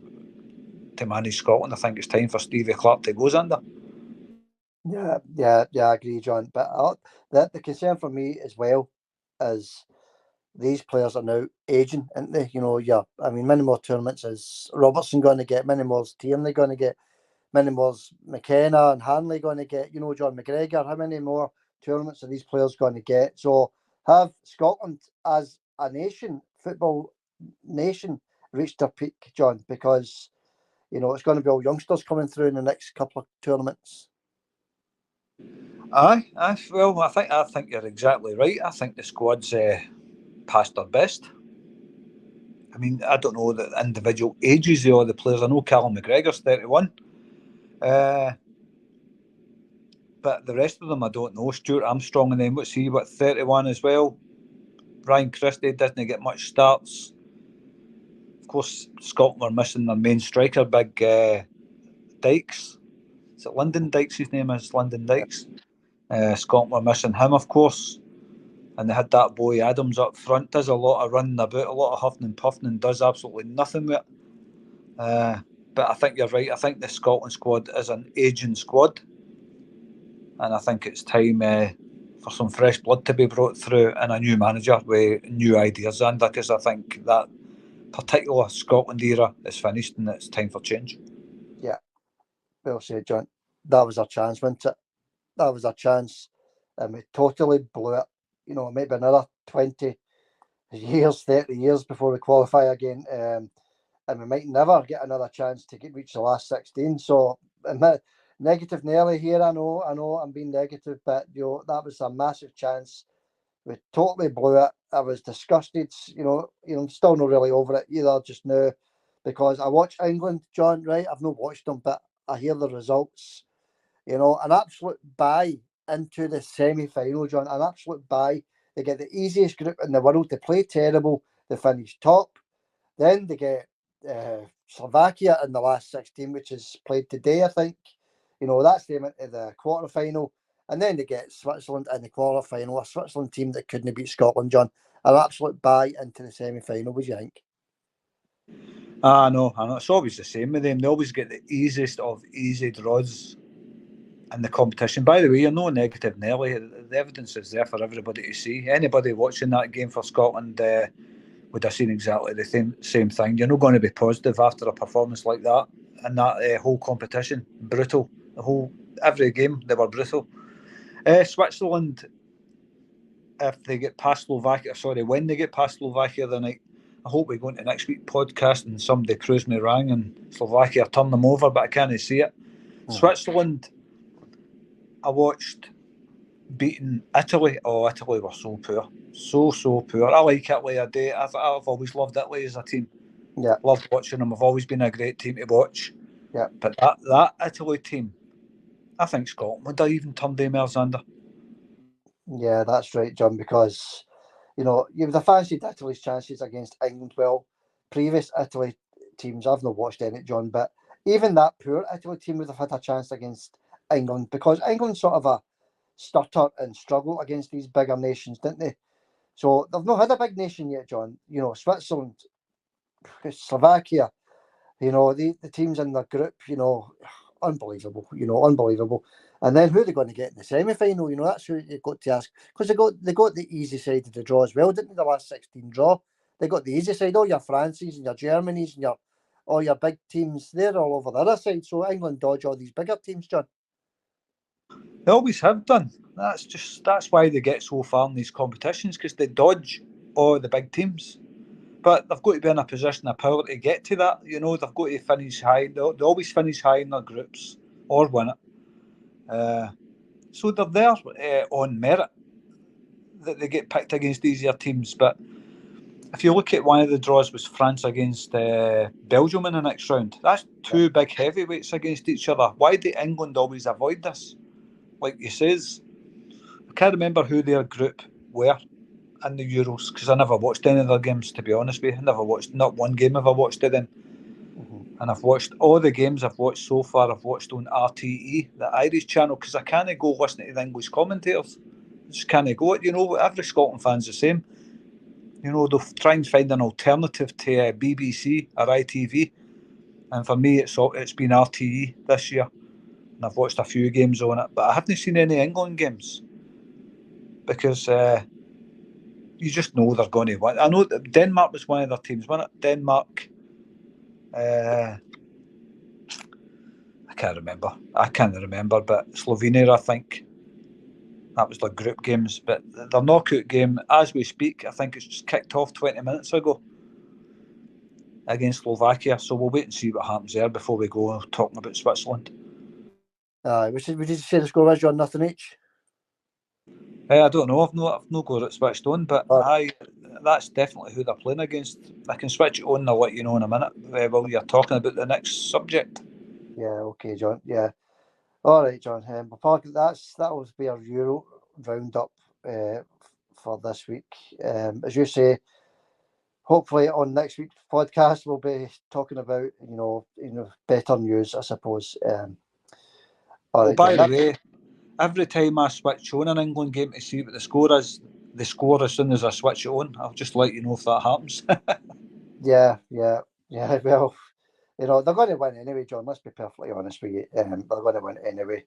manage Scotland. I think it's time for Stevie Clarke to go under. Yeah, I agree, John. But the concern for me as well is these players are now aging, aren't they? Many more tournaments is Robertson going to get, many more is Tierney going to get, many more is McKenna and Hanley going to get, John McGregor. How many more tournaments are these players going to get? So have Scotland as a nation, football nation, reached their peak, John? Because, it's going to be all youngsters coming through in the next couple of tournaments. Aye. Well, I think you're exactly right. I think the squad's past their best. I mean, I don't know the individual ages of all the players. I know Callum McGregor's 31. But the rest of them I don't know. Stuart Armstrong and then what's he, 31 as well? Ryan Christie doesn't get much starts. Of course, Scotland were missing their main striker, big Dykes. Is it Lyndon Dykes? His name is Lyndon Dykes. Scotland were missing him, of course. And they had that boy Adams up front. Does a lot of running about, a lot of huffing and puffing, and does absolutely nothing with it. But I think you're right. I think the Scotland squad is an ageing squad. And I think it's time for some fresh blood to be brought through and a new manager with new ideas. And because I think that particular Scotland era is finished and it's time for change. Yeah, well said, John. That was our chance, wasn't it? That was our chance, and we totally blew it. Maybe another 20 years, 30 years before we qualify again, and we might never get another chance to reach the last 16. So, negative Nelly here. I know, I'm being negative, but that was a massive chance. We totally blew it. I was disgusted. I'm still not really over it either just now, because I watch England, John. Right, I've not watched them, but I hear the results. An absolute bye into the semi-final, John. An absolute bye. They get the easiest group in the world. They play terrible. They finish top. Then they get Slovakia in the last 16, which is played today, I think. That's them into the quarter-final. And then they get Switzerland in the quarter-final, a Switzerland team that couldn't beat Scotland, John. An absolute bye into the semi-final. What do you think? I know. It's always the same with them. They always get the easiest of easy draws in the competition. By the way, you're no negative, Nelly. The evidence is there for everybody to see. Anybody watching that game for Scotland would have seen exactly the same thing. You're not going to be positive after a performance like that. And that whole competition, brutal. Every game, they were brutal. Switzerland, if they get past Slovakia, when they get past Slovakia the night, I hope we go into next week's podcast and somebody proves me wrong and Slovakia turn them over, but I can't see it. Switzerland, I watched beating Italy. Oh, Italy were so poor. So poor. I like Italy. I've always loved Italy as a team. Yeah. Loved watching them. I've always been a great team to watch. Yeah. But that Italy team, I think Scotland would have even turned them under. Yeah, that's right, John, because, you would have fancied Italy's chances against England. Well, previous Italy teams, I've not watched any, John, but even that poor Italy team would have had a chance against England, because England sort of stutter and struggle against these bigger nations, didn't they? So they've not had a big nation yet, John. Switzerland, Slovakia, the teams in the group, unbelievable, unbelievable. And then who are they going to get in the semi-final? That's who you've got to ask, because they got the easy side of the draw as well, didn't they? The last 16 draw, they got the easy side. All your Frances and your Germanys and all your big teams, they're all over the other side. So England dodge all these bigger teams, John. They always have done. That's why they get so far in these competitions, because they dodge all the big teams. But they've got to be in a position of power to get to that. They've got to finish high. They always finish high in their groups or win it. So they're there on merit that they get picked against easier teams. But if you look at one of the draws was France against Belgium in the next round. That's two big heavyweights against each other. Why do England always avoid this? Like you says, I can't remember who their group were in the Euros, because I never watched any of their games, to be honest with you. I never watched, not one game have I watched of them. And I've watched all the games I've watched so far, I've watched on RTE, the Irish channel, because I can't go listening to the English commentators. I just can't go it. Every Scotland fan's the same. They'll try and find an alternative to BBC or ITV. And for me, it's been RTE this year. And I've watched a few games on it, but I haven't seen any England games, because you just know they're going to win. I know that Denmark was one of their teams, wasn't it? Denmark. I can't remember. But Slovenia, I think. That was their group games. But their knockout game, as we speak, I think it's just kicked off 20 minutes ago against Slovakia. So we'll wait and see what happens there before we go talking about Switzerland. We did say the score was, John, nothing each. I don't know. I've not got it switched on, but that's definitely who they're playing against. I can switch it on and I'll let you know in a minute while you're talking about the next subject. Yeah, okay, John. Yeah. All right, John. That will be our Euro roundup for this week. As you say, hopefully on next week's podcast we'll be talking about better news, I suppose. By the way, every time I switch on an England game to see what the score is, they score as soon as I switch it on. I'll just let you know if that happens. Yeah. Well, they're going to win anyway, John. Let's be perfectly honest with you. They're going to win anyway.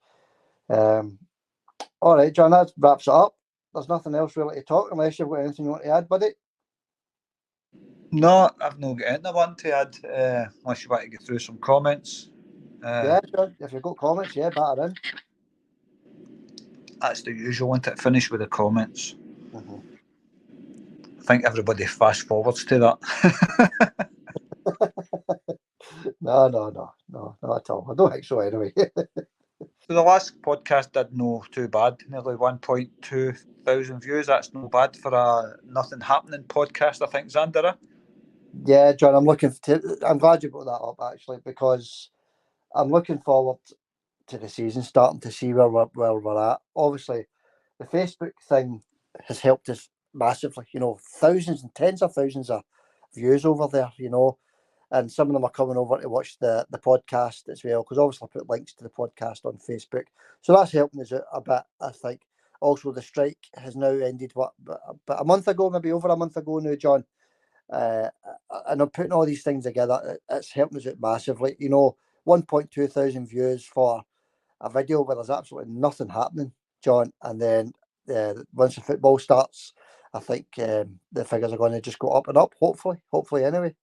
All right, John. That wraps it up. There's nothing else really to talk, unless you've got anything you want to add, buddy. No, I've not got anything I want to add, unless you want to get through some comments. Yeah, John. If you've got comments, batter in. That's the usual, isn't it? Finish with the comments. I think everybody fast forwards to that. No, not at all. I don't think so anyway. So the last podcast did no too bad, nearly 1.2 1,000 views. That's no bad for a nothing happening podcast, I think, Xander. Yeah, John, I'm glad you brought that up actually, because I'm looking forward to the season starting to see where we're at. Obviously, the Facebook thing has helped us massively. Thousands and tens of thousands of views over there. And some of them are coming over to watch the podcast as well, because obviously I put links to the podcast on Facebook, so that's helping us out a bit, I think. Also, the strike has now ended. But a month ago, maybe over a month ago now, John. Uh, and I'm putting all these things together. It's helping us out massively. 1.2 thousand views for a video where there's absolutely nothing happening, John. And then once the football starts, I think the figures are going to just go up and up. Hopefully, anyway.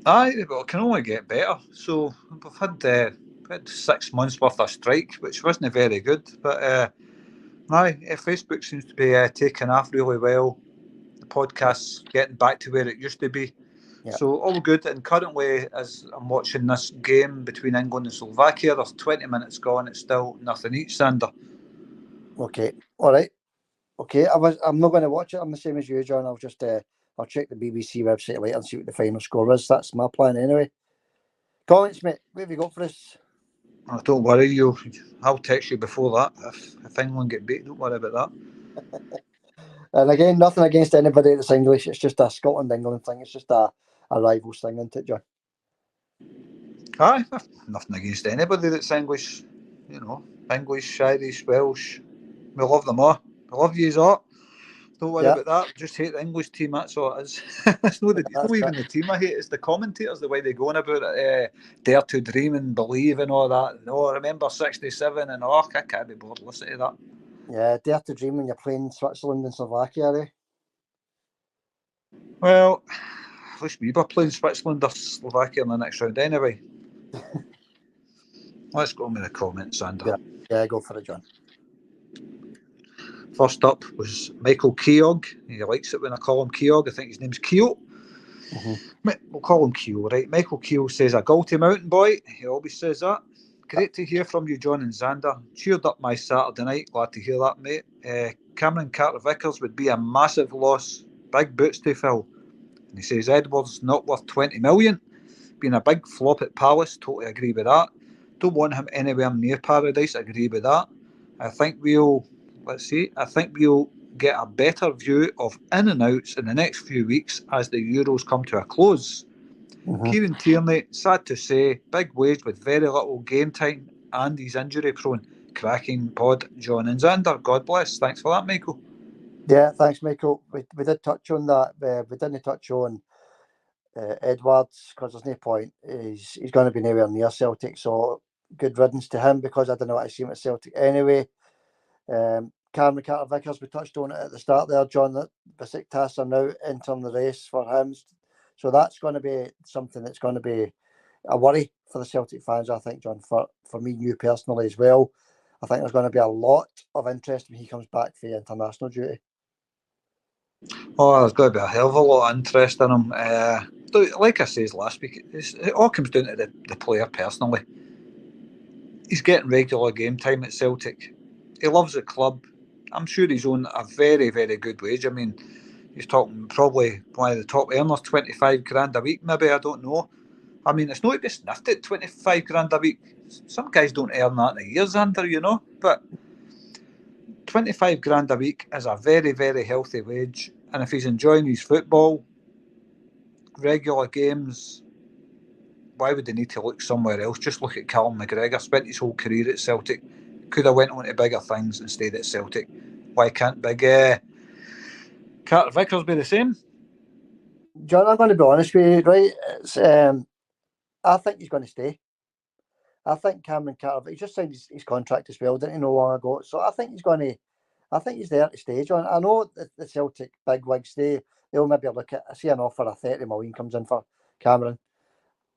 Aye, well, it can only get better. So we've had 6 months worth of strike, which wasn't very good. But Facebook seems to be taking off really well. The podcast's getting back to where it used to be. Yeah. So all good. And currently, as I'm watching this game between England and Slovakia, there's 20 minutes gone. It's still nothing each, Sander. Okay. All right. Okay. I'm not going to watch it. I'm the same as you, John. I'll check the BBC website later and see what the final score is. That's my plan anyway. Comments, mate. What have you got for us? Oh, don't worry, I'll text you before that. If England get beat, don't worry about that. And again, nothing against anybody that's English. It's just a Scotland-England thing. It's just a rivals thing, isn't it, John? Aye, nothing against anybody that's English. English, Irish, Welsh. We love them all. We love yous all. Don't worry about that. Just hate the English team. That's all it is. It's not even the team I hate. It's the commentators, the way they go on about it. Dare to dream and believe and all that. No, remember 67 and I can't be bored listening to that. Yeah, dare to dream when you're playing Switzerland and Slovakia, eh? Well, at least we were playing Switzerland or Slovakia in the next round anyway. Let's go with the comments, Sander. Yeah, go for it, John. First up was Michael Keogh. He likes it when I call him Keogh. I think his name's Keogh. Mm-hmm. We'll call him Keogh, right? Michael Keogh says, a Galty mountain boy. He always says that. Great to hear from you, John and Xander. Cheered up my Saturday night. Glad to hear that, mate. Cameron Carter-Vickers would be a massive loss. Big boots to fill. And he says, Edwards not worth 20 million. Being a big flop at Palace. Totally agree with that. Don't want him anywhere near paradise. Agree with that. I think we'll get a better view of in and outs in the next few weeks as the Euros come to a close. Mm-hmm. Kieran Tierney, sad to say, big wage with very little game time and he's injury prone. Cracking pod, John and Xander. God bless. Thanks for that, Michael. Yeah, thanks, Michael. We did touch on that. We didn't touch on Edwards because there's no point. He's going to be nowhere near Celtic, so good riddance to him because I don't know what I see him at Celtic anyway. Cameron Carter-Vickers, we touched on it at the start there, John, that Besiktas are now entering the race for him. So that's going to be something that's going to be a worry for the Celtic fans, I think, John, for me and you personally as well. I think there's going to be a lot of interest when he comes back for international duty. Oh, there's going to be a hell of a lot of interest in him. Like I said last week, it all comes down to the player personally. He's getting regular game time at Celtic. He loves the club. I'm sure he's on a very, very good wage. I mean, he's talking probably one of the top earners, 25 grand a week, maybe, I don't know. I mean, it's not to be sniffed at 25 grand a week. Some guys don't earn that in a year, Xander, but 25 grand a week is a very, very healthy wage. And if he's enjoying his football, regular games, why would they need to look somewhere else? Just look at Callum McGregor, spent his whole career at Celtic, could have went on to bigger things and stayed at Celtic. Why can't big Carter-Vickers be the same? John, I'm going to be honest with you, right? It's, I think he's going to stay. I think Cameron Carter, he just signed his contract as well, didn't he, not long ago? So I think he's there to stay, John. I know the Celtic bigwigs, they'll maybe look at, I see an offer of 30 million comes in for Cameron,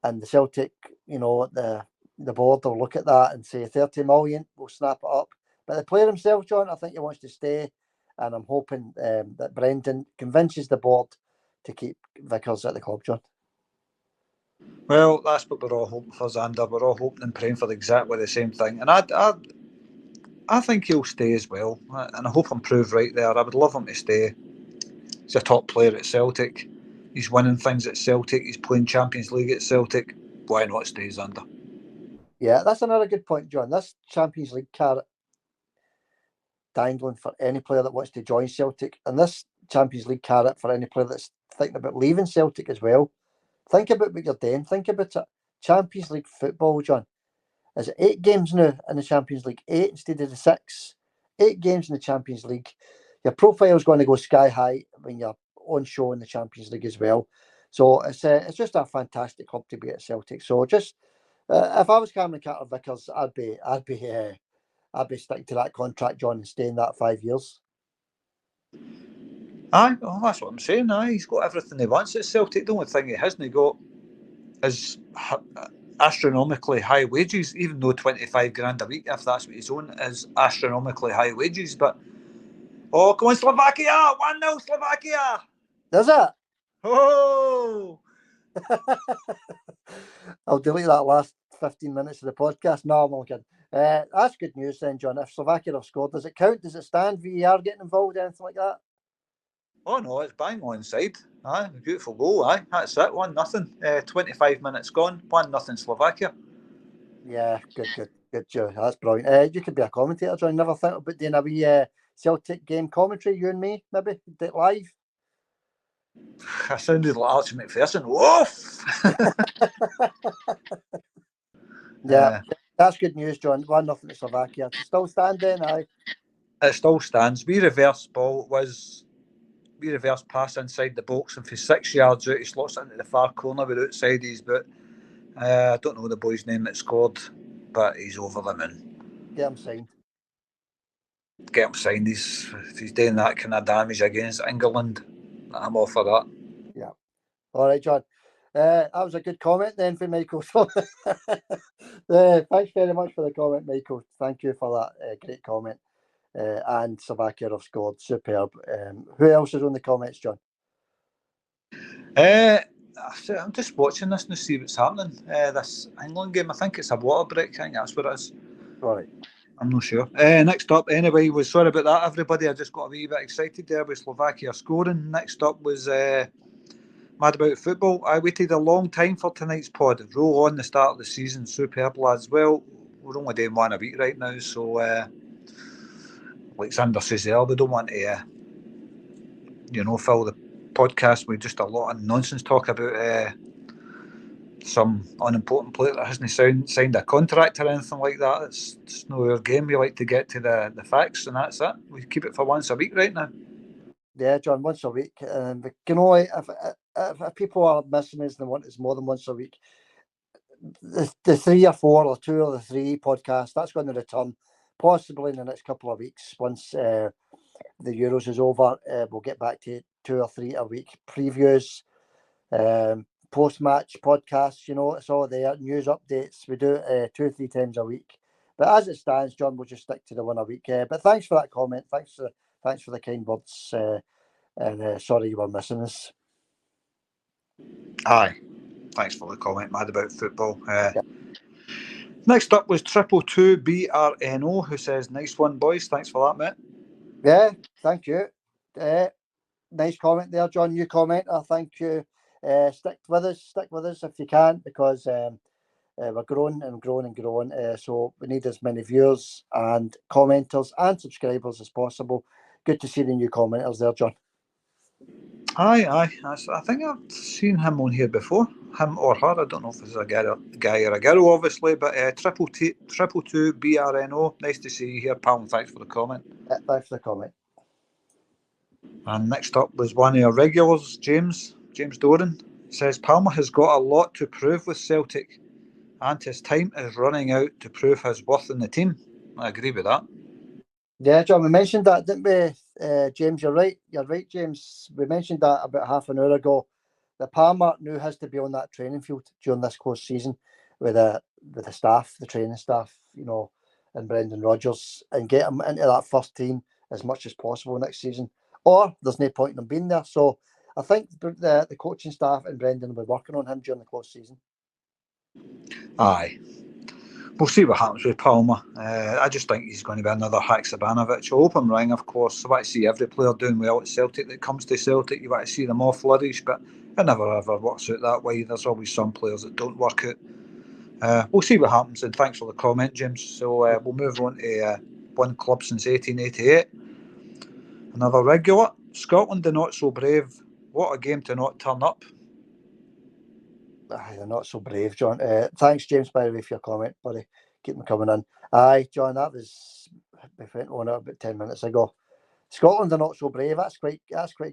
and the Celtic, the board will look at that and say 30 million, we'll snap it up. But the player himself, John, I think he wants to stay, and I'm hoping that Brendan convinces the board to keep Vickers at the club, John. Well, that's what we're all hoping for, Xander. We're all hoping and praying for exactly the same thing. And I think he'll stay as well, and I hope I'm proved right there. I would love him to stay. He's a top player at Celtic. He's winning things at Celtic. He's playing Champions League at Celtic. Why not stay as under? Yeah, that's another good point, John. This Champions League carrot dangling for any player that wants to join Celtic, and this Champions League carrot for any player that's thinking about leaving Celtic as well. Think about what you're doing. Think about it. Champions League football, John. Is it 8 games now in the Champions League? 8 instead of the 6. 8 games in the Champions League. Your profile's going to go sky high when you're on show in the Champions League as well. So it's just a fantastic club to be at Celtic. So just if I was Cameron Carter-Vickers, I'd be sticking to that contract, John, and staying that 5 years. Aye, well, that's what I'm saying. Aye, he's got everything he wants at Celtic. The only thing he hasn't got is astronomically high wages, even though 25 grand a week, if that's what he's on, is astronomically high wages. But, oh, come on, Slovakia! 1-0 Slovakia! Does it? Oh! I'll delete that last 15 minutes of the podcast. No, I'm all kidding. That's good news then, John. If Slovakia have scored, does it count? Does it stand? VAR getting involved, anything like that? Oh no, it's bang on side. Aye, beautiful goal. Aye, that's it. 1-0. 25 minutes gone. 1-0 Slovakia. Yeah, good, Joe. That's brilliant. You could be a commentator, John. Never thought about doing a wee Celtic game commentary, you and me, maybe, do it live. I sounded like Archie McPherson. Woof! Yeah, that's good news, John. 1-0 to Slovakia. To still standing, aye. It still stands. We reverse ball. It was we reverse pass inside the box, and for 6 yards out, he slots it into the far corner with outside his boot. I don't know the boy's name that scored, but he's over the moon. Get him signed. Get him signed. If he's doing that kind of damage against England, I'm all for that. Yeah. All right, John. That was a good comment then for Michael. So, thanks very much for the comment, Michael. Thank you for that great comment. And Slovakia have scored. Superb. Who else is on the comments, John? I'm just watching this to see what's happening. This England game, I think it's a water break. I think that's what it is. All right. I'm not sure. Next up, anyway, was sorry about that, everybody. I just got a wee bit excited there with Slovakia scoring. Next up was Mad About Football. I waited a long time for tonight's pod. Roll on the start of the season. Superb, lads. Well, we're only doing one a week right now, so like Xander says there, we don't want to, fill the podcast with just a lot of nonsense talk about some unimportant player that hasn't signed a contract or anything like that. It's not our game. We like to get to the facts, and that's it. We keep it for once a week right now. Yeah, John, once a week. But you know, if people are missing us and they want us more than once a week, the 3 or 4 or 2 or the 3 podcasts, that's going to return possibly in the next couple of weeks. Once the Euros is over, we'll get back to 2 or 3 a week previews, post-match podcasts, it's all there, news updates. We do it 2 or 3 times a week. But as it stands, John, we'll just stick to the one a week. But thanks for that comment. Thanks for the kind words. And sorry you were missing us. Aye. Thanks for the comment, Mad About Football. Yeah. Next up was 222 BRNO, who says, nice one, boys. Thanks for that, mate. Yeah, thank you. Nice comment there, John. New commenter. Thank you. Stick with us if you can, because we're growing and growing and growing. So we need as many viewers and commenters and subscribers as possible. Good to see the new commenters there, John. Aye. I think I've seen him on here before. Him or her. I don't know if it's a guy or a girl, obviously. But 222 BRNO. Nice to see you here, pal. Thanks for the comment. Thanks for the comment. And next up was one of our regulars, James Doran. Says Palmer has got a lot to prove with Celtic, and his time is running out to prove his worth in the team. I agree with that. Yeah, John, we mentioned that, didn't we? James, you're right. You're right, James. We mentioned that about half an hour ago. The Palmer now has to be on that training field during this course season with the staff, the training staff, and Brendan Rodgers, and get him into that first team as much as possible next season. Or there's no point in him being there. So I think the coaching staff and Brendan will be working on him during the close season. Aye. We'll see what happens with Palmer. I just think he's going to be another Haksabanovic. I hope I'm wrong, of course. I want to see every player doing well at Celtic that comes to Celtic. You want to see them all flourish, but it never ever works out that way. There's always some players that don't work out. We'll see what happens, and thanks for the comment, James. So we'll move on to one club since 1888. Another regular. Scotland, the not so brave. What a game to not turn up. Aye, they're not so brave, John. Thanks, James, by the way, for your comment, buddy. Keep them coming in. Aye, John, that was, we went on it about 10 minutes ago. Scotland are not so brave. That's quite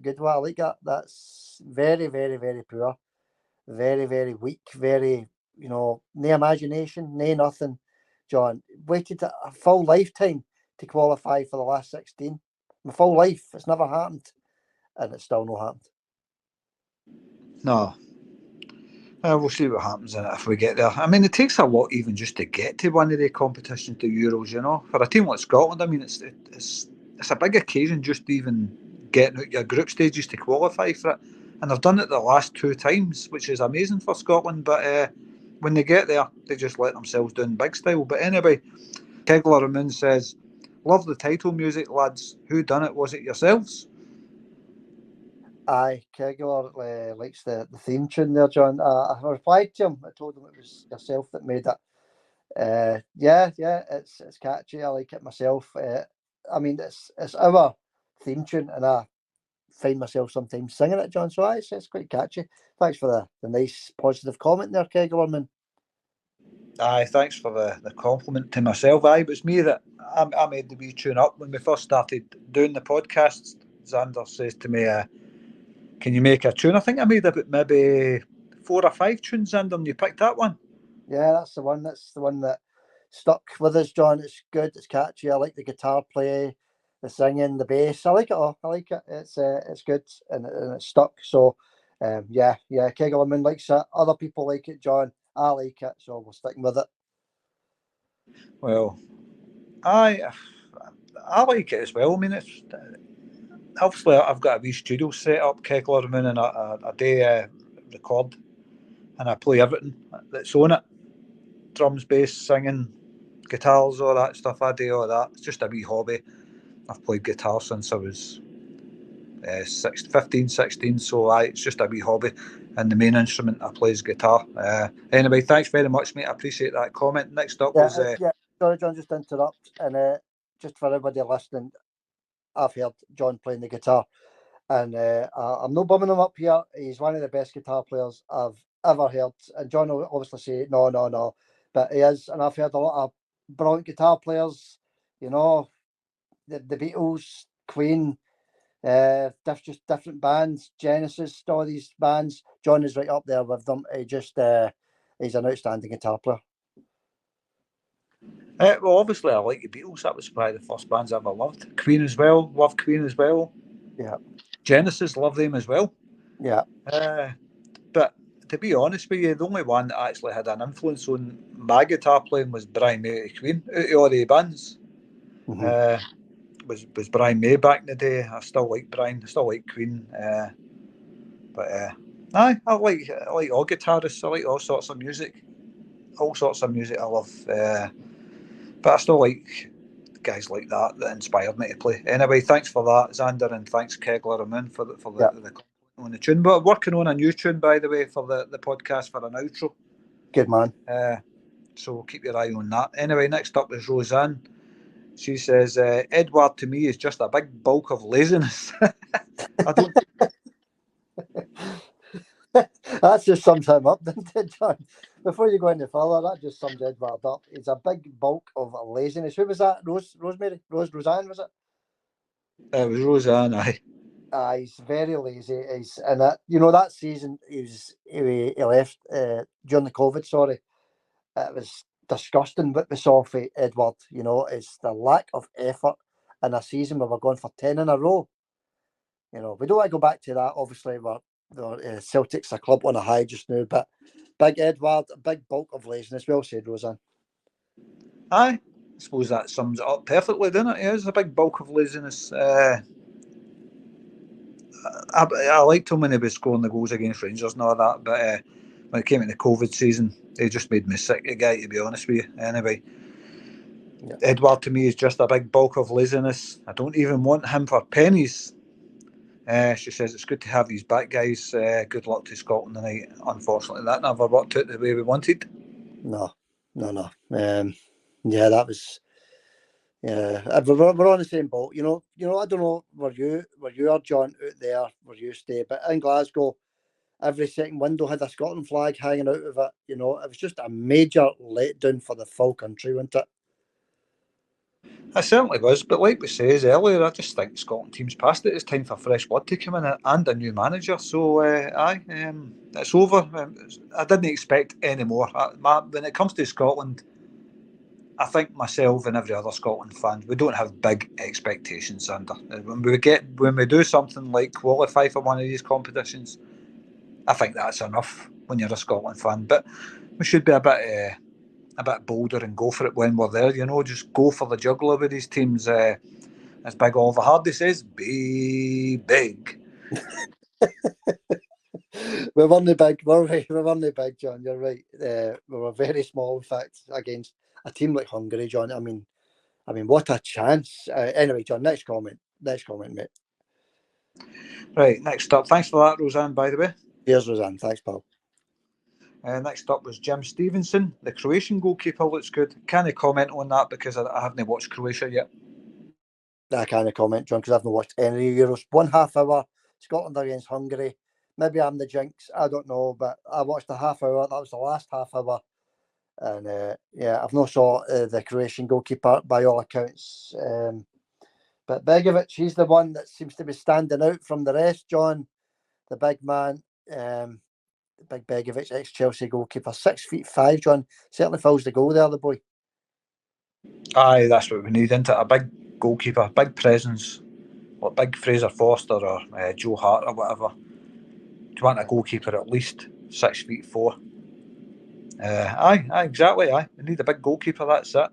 good. Well, I like that. That's very, very, very poor. Very, very weak. Very, no imagination, no nothing. John, waited a full lifetime to qualify for the last 16. My full life. It's never happened. And it's still not happened. No. We'll see what happens in it if we get there. I mean, it takes a lot even just to get to one of the competitions, the Euros, For a team like Scotland, I mean, it's a big occasion just even getting out your group stages to qualify for it. And they've done it the last 2 times, which is amazing for Scotland. But when they get there, they just let themselves down big style. But anyway, Kegler Moon says, "Love the title music, lads. Who done it? Was it yourselves?" Aye, Kegler likes the theme tune there, John. I replied to him. I told him it was yourself that made it. Yeah, it's catchy. I like it myself. I mean, it's our theme tune, and I find myself sometimes singing it, John. So it's quite catchy. Thanks for the nice positive comment there, Kegler. Aye, thanks for the compliment to myself. Aye, it was me that I made the wee tune up when we first started doing the podcast. Xander says to me, "Can you make a tune?" I think I made about maybe 4 or 5 tunes, Xander, and you picked that one. Yeah, that's the one. That's the one that stuck with us, John. It's good. It's catchy. I like the guitar play, the singing, the bass. I like it all. I like it. It's good and it's stuck. So, yeah. Kegelman likes it. Other people like it, John. I like it, so we're sticking with it. Well, I like it as well. I mean, it's obviously I've got a wee studio set up, Kegler Moon, and I do record and I play everything that's on it: drums, bass, singing, guitars, all that stuff. I do all that. It's just a wee hobby. I've played guitar since I was 15, 16, so it's just a wee hobby, and the main instrument I play is guitar. Anyway, thanks very much, mate. I appreciate that comment. Next up was Yeah. Sorry, John, just to interrupt. And just for everybody listening, I've heard John playing the guitar, and I'm not bumming him up here. He's one of the best guitar players I've ever heard. And John will obviously say, no, but he is. And I've heard a lot of brilliant guitar players, the Beatles, Queen, just different bands, Genesis, all these bands. John is right up there with them. He's an outstanding guitar player. well, obviously I like the Beatles. That was probably the first bands I ever loved. Queen as well. Love Queen as well. Yeah. Genesis, love them as well. Yeah. But to be honest with you, the only one that actually had an influence on my guitar playing was Brian May of Queen. Out of all the bands, was Brian May back in the day. I still like Brian. I still like Queen. I like all guitarists. I like all sorts of music. All sorts of music I love. But I still like guys like that inspired me to play. Anyway, thanks for that, Xander, and thanks Kegler and Moon for the on the tune. But working on a new tune, by the way, for the podcast for an outro. Good man. So keep your eye on that. Anyway, next up is Roseanne. She says, Edward to me is just a big bulk of laziness. I don't. That just sums him up, doesn't it, John? Before you go any further, that just sums Edward up. It's a big bulk of laziness. Who was that? Rosemary? Roseanne, was it? It was Roseanne, aye. He's very lazy. And that season he left during the COVID. Sorry, it was disgusting what we saw for Edward. It's the lack of effort in a season where we're going for 10 in a row. We don't want to go back to that. Obviously, Celtic's a club on a high just now, but big Edward, a big bulk of laziness. Well said, Roseanne. Aye, I suppose that sums it up perfectly, doesn't it? Yeah, it's a big bulk of laziness. I liked him when he was scoring the goals against Rangers and all that, but when it came to the COVID season, he just made me sick, the guy, to be honest with you. Anyway, Yeah. Edward to me is just a big bulk of laziness. I don't even want him for pennies. She says it's good to have these back, guys. Good luck to Scotland tonight. Unfortunately, that never worked out the way we wanted. No. Yeah, that was. Yeah, we're on the same boat. You know. I don't know where you are, John, out there where you stay, but in Glasgow, every second window had a Scotland flag hanging out of it. You know, it was just a major letdown for the full country, wasn't it? It certainly was, but like we says earlier, I just think Scotland team's past it. It's time for fresh blood to come in and a new manager. So, it's over. I didn't expect any more. When it comes to Scotland, I think myself and every other Scotland fan, we don't have big expectations under. When we do something like qualify for one of these competitions, I think that's enough when you're a Scotland fan. But we should be a bit bolder and go for it when we're there. Just go for the jugular with these teams. As Big Oliver Hardy says, be big. We weren't big, were we? We weren't big, John. You're right. We were very small, in fact, against a team like Hungary, John. I mean, what a chance. Anyway, John, next comment, mate. Right, next up. Thanks for that, Roseanne, by the way. Here's Roseanne. Thanks, pal. Next up was Jim Stevenson. The Croatian goalkeeper looks good. Can I comment on that because I haven't watched Croatia yet? I can't comment, John, because I've not watched any Euros. 1/2 hour, Scotland against Hungary. Maybe I'm the jinx. I don't know, but I watched a half hour. That was the last half hour. And yeah, I've not saw the Croatian goalkeeper by all accounts. But Begovic, he's the one that seems to be standing out from the rest, John. The big man, big Begovic, ex-Chelsea goalkeeper, 6'5", John. Certainly fills the goal there, the boy. Aye, that's what we need, isn't it? A big goalkeeper, big presence, like big Fraser Forster or Joe Hart or whatever. Do you want a goalkeeper at least 6'4"? Aye, exactly. Aye, we need a big goalkeeper. That's it.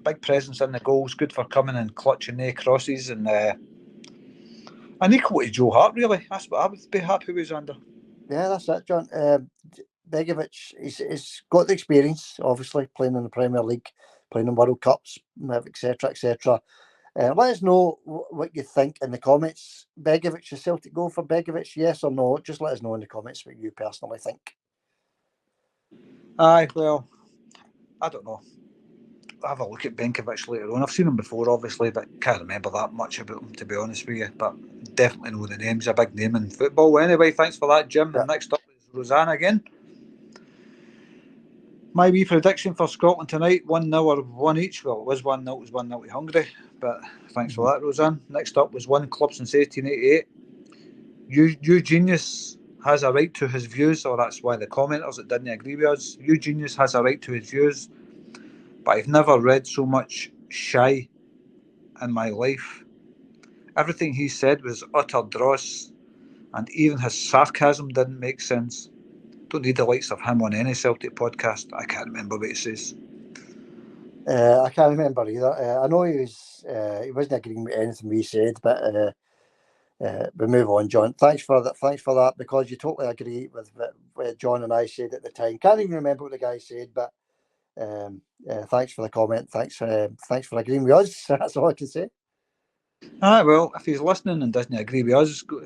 Big presence in the goals, good for coming and clutching the crosses, and an equal to Joe Hart. Really, that's what I would be happy with, Xander. Yeah, that's it, John. Begovic, he's got the experience, obviously, playing in the Premier League, playing in World Cups, etc., etc. Let us know what you think in the comments. Begovic, is Celtic go for Begovic, yes or no? Just let us know in the comments what you personally think. Aye, well, I don't know. I'll have a look at Benkovic later on. I've seen him before, obviously, but can't remember that much about him, to be honest with you. But definitely know the name. He's a big name in football. Anyway, thanks for that, Jim. Yeah. And next up is Roseanne again. My wee prediction for Scotland tonight, 1-0 or 1 each. Well, it was 1-0, it was 1-0 to Hungary. But thanks for that, Roseanne. Next up was one club since 1888. Eugenius has a right to his views, or that's why the commenters that didn't agree with us. Eugenius has a right to his views, but I've never read so much shy in my life. Everything he said was utter dross, and even his sarcasm didn't make sense. Don't need the likes of him on any Celtic podcast. I can't remember what he says. I can't remember either. I know he wasn't agreeing with anything we said, but we move on, John. Thanks for that, because you totally agree with what John and I said at the time. Can't even remember what the guy said, but thanks for the comment. Thanks for agreeing with us. That's all I can say. Well, if he's listening and doesn't agree with us, go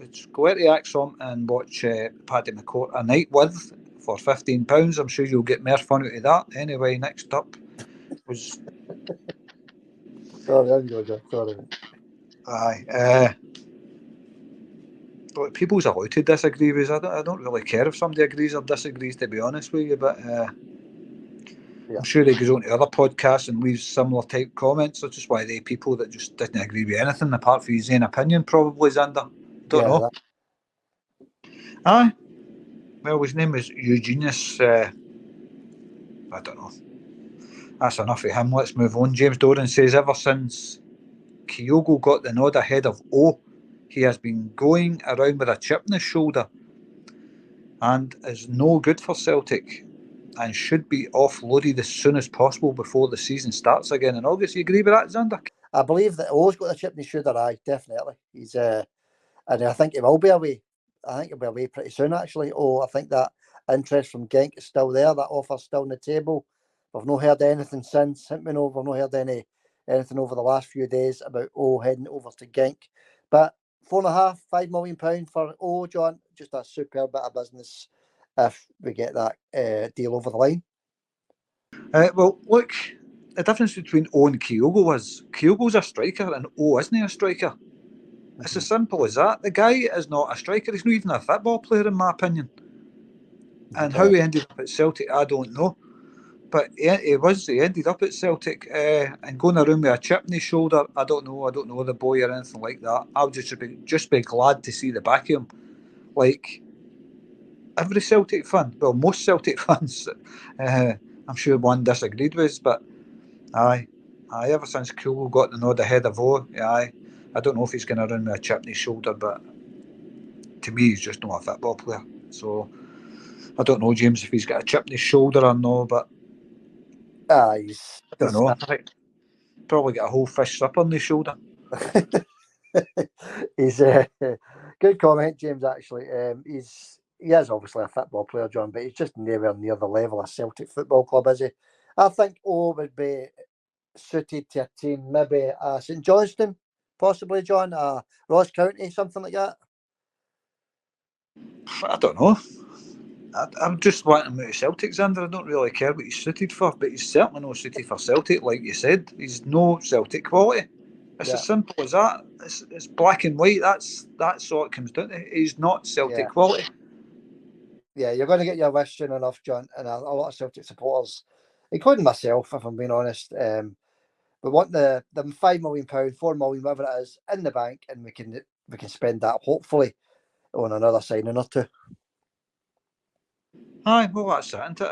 out to Axom and watch Paddy McCourt A Night With for £15. I'm sure you'll get more fun out of that. Anyway, next up was... Sorry, I'm going, John. Sorry. Aye. People's allowed to disagree with us. I don't really care if somebody agrees or disagrees, to be honest with you, but I'm sure he goes on to other podcasts and leaves similar type comments. That's just why they people that just didn't agree with anything apart from his own opinion, probably, Xander. Don't know. Aye. Well, his name was Eugenius. I don't know. That's enough of him. Let's move on. James Doran says, ever since Kyogo got the nod ahead of O, he has been going around with a chip in his shoulder and is no good for Celtic and should be offloaded as soon as possible before the season starts again in August. You agree with that, Xander? I believe that O's got a chip in his shoulder. Aye, definitely. He's and I think he will be away. I think he'll be away pretty soon, actually. I think that interest from Genk is still there. That offer's still on the table. We've not heard anything since. We've not heard anything over the last few days about heading over to Genk. But £4.5, £5 million for John, just a superb bit of business if we get that deal over the line. Well, look, the difference between and Kyogo's a striker and isn't a striker. It's as simple as that. The guy is not a striker. He's not even a football player, in my opinion. And how he ended up at Celtic, I don't know. But he ended up at Celtic and going around with a chip in his shoulder. I don't know the boy or anything like that. I would just be glad to see the back of him. Like every Celtic fan, well, most Celtic fans, I'm sure one disagreed with us, but aye, ever since Kyogo got the nod ahead of I don't know if he's going to run with a chip in his shoulder, but to me, he's just not a football player. So I don't know, James, if he's got a chip in his shoulder or no, but I don't know. Probably got a whole fish slipper on his shoulder. He's good comment, James. Actually, he is obviously a football player, John, but he's just nowhere near the level of Celtic Football Club, is he? I think would be suited to a team, maybe St Johnstone, possibly, John, Ross County, something like that. I don't know. I'm just wanting him out of Celtic, Xander. I don't really care what he's suited for, but he's certainly not suited for Celtic, like you said. He's no Celtic quality. It's as simple as that. It's black and white. That's all it comes down to. He's not Celtic quality. Yeah, you're going to get your wish soon enough, John, and a lot of Celtic supporters, including myself, if I'm being honest. We want the £5 million, £4 million, whatever it is, in the bank, and we can spend that hopefully on another signing or two. Aye, well, that's it, isn't it?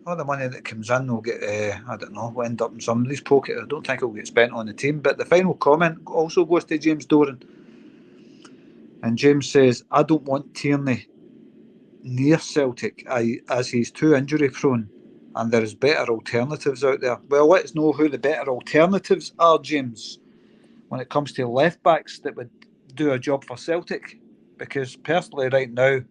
All the money that comes in will get, I don't know, will end up in somebody's pocket. I don't think it'll get spent on the team. But the final comment also goes to James Doran. And James says, I don't want Tierney near Celtic as he's too injury prone and there's better alternatives out there. Well, let's know who the better alternatives are, James, when it comes to left backs that would do a job for Celtic. Because personally, right now,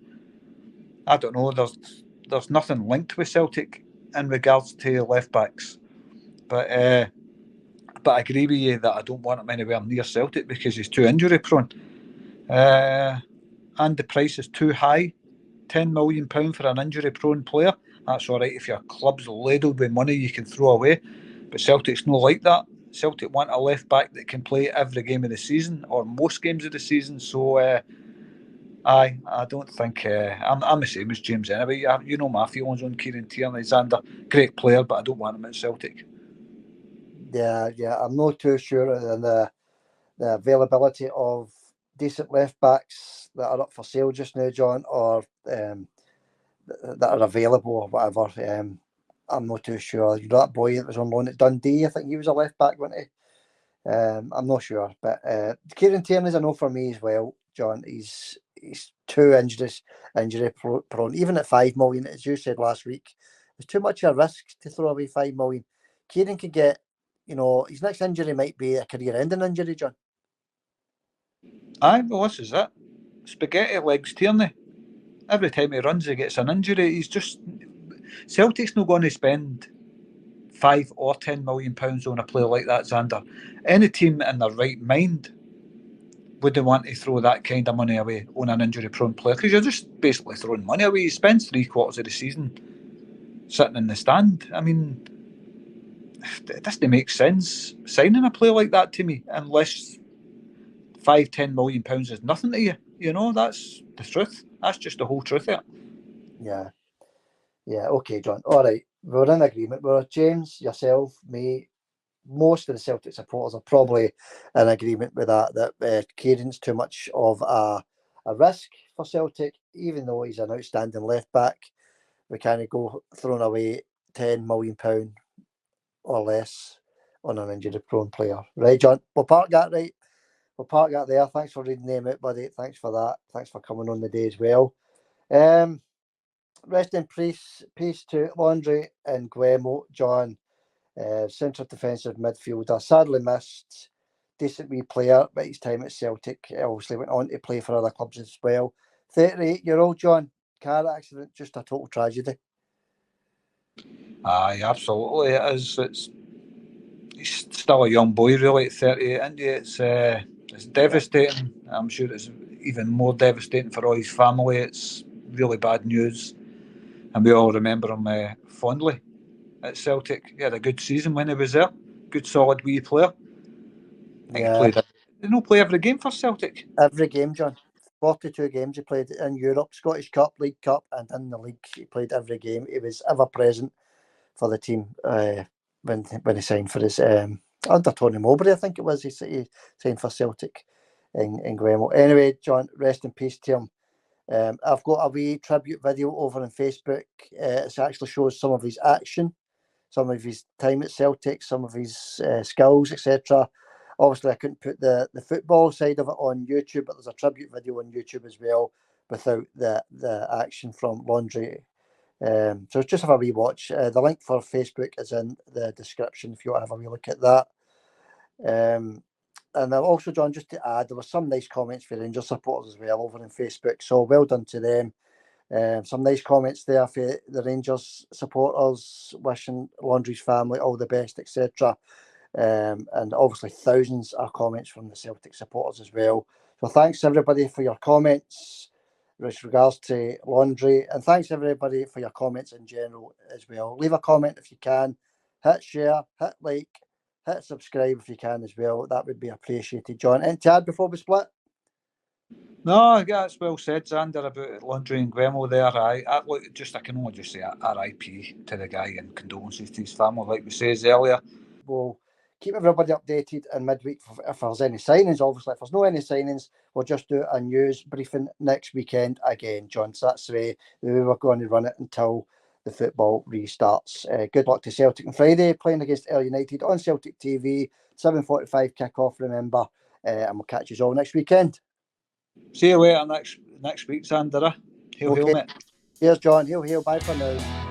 I don't know, there's nothing linked with Celtic in regards to left backs. But I agree with you that I don't want him anywhere near Celtic because he's too injury prone. And the price is too high. £10 million for an injury prone player. That's all right if your club's ladled with money you can throw away. But Celtic's not like that. Celtic want a left back that can play every game of the season or most games of the season. So I don't think I'm the same as James anyway. You know my feelings on Kieran Tierney. Xander, great player, but I don't want him at Celtic. Yeah, I'm not too sure on the availability of decent left backs that are up for sale just now, John, or that are available or whatever. I'm not too sure. You know that boy that was on loan at Dundee, I think he was a left back, wasn't he? I'm not sure, but Kieran Tierney's a no for me as well, John. He's too injury prone. Even at £5 million, as you said last week, it's too much of a risk to throw away £5 million. Kieran could get, his next injury might be a career-ending injury, John. Aye, well, this is it. Spaghetti legs Tierney. Every time he runs, he gets an injury. Celtic's not going to spend £5 or £10 million on a player like that, Xander. Any team in their right mind wouldn't want to throw that kind of money away on an injury-prone player because you're just basically throwing money away. He spends 3/4 of the season sitting in the stand. I mean, it doesn't make sense signing a player like that to me unless £5-10 million is nothing to you. That's the truth. That's just the whole truth of it. Yeah, okay, John. All right, we're in agreement. We're James, yourself, me, most of the Celtic supporters are probably in agreement with that Kieran's too much of a risk for Celtic, even though he's an outstanding left back. We can't go throwing away £10 million or less on an injury-prone player. Right, John? We'll park that right. We'll park that there. Thanks for reading them out, buddy. Thanks for that. Thanks for coming on the day as well. Rest in peace to Laundry and Guemo, John. Central defensive midfielder, sadly missed. Decent wee player, but his time at Celtic obviously went on to play for other clubs as well. 38-year-old John, car accident, just a total tragedy. Aye, absolutely it is. He's still a young boy, really, at 38, and it's devastating. I'm sure it's even more devastating for all his family. It's really bad news, and we all remember him fondly at Celtic. He had a good season when he was there. Good, solid wee player. I think he played. Did not play every game for Celtic? Every game, John. 42 games he played in Europe, Scottish Cup, League Cup, and in the league. He played every game. He was ever present for the team when he signed for his under Tony Mowbray, I think it was. He signed for Celtic in Guemo. Anyway, John, rest in peace to him. I've got a wee tribute video over on Facebook. It actually shows some of his action, some of his time at Celtic, some of his skills, etc. Obviously, I couldn't put the football side of it on YouTube, but there's a tribute video on YouTube as well without the action from Laundry. So just have a wee watch. The link for Facebook is in the description if you want to have a wee look at that. And also, John, just to add, there were some nice comments for Rangers supporters as well over on Facebook. So well done to them. Some nice comments there for the Rangers supporters, wishing Laundry's family all the best, etc. And obviously thousands of comments from the Celtic supporters as well. So thanks everybody for your comments with regards to Laundry, and thanks everybody for your comments in general as well. Leave a comment if you can, hit share, hit like, hit subscribe if you can as well. That would be appreciated, John. And to add before we split? No, yeah, it's well said, Xander, about Laundry and Guemo there. I can only just say RIP to the guy and condolences to his family, like we said earlier. We'll keep everybody updated in midweek if there's any signings. Obviously, if there's no any signings, we'll just do a news briefing next weekend again, John. So that's the way we're going to run it until the football restarts. Good luck to Celtic on Friday, playing against Ayr United on Celtic TV, 7:45 kick-off, remember, and we'll catch you all next weekend. See you later next week, Xander. Hail, okay. hail, mate. Cheers, John. Hail, hail. Bye for now.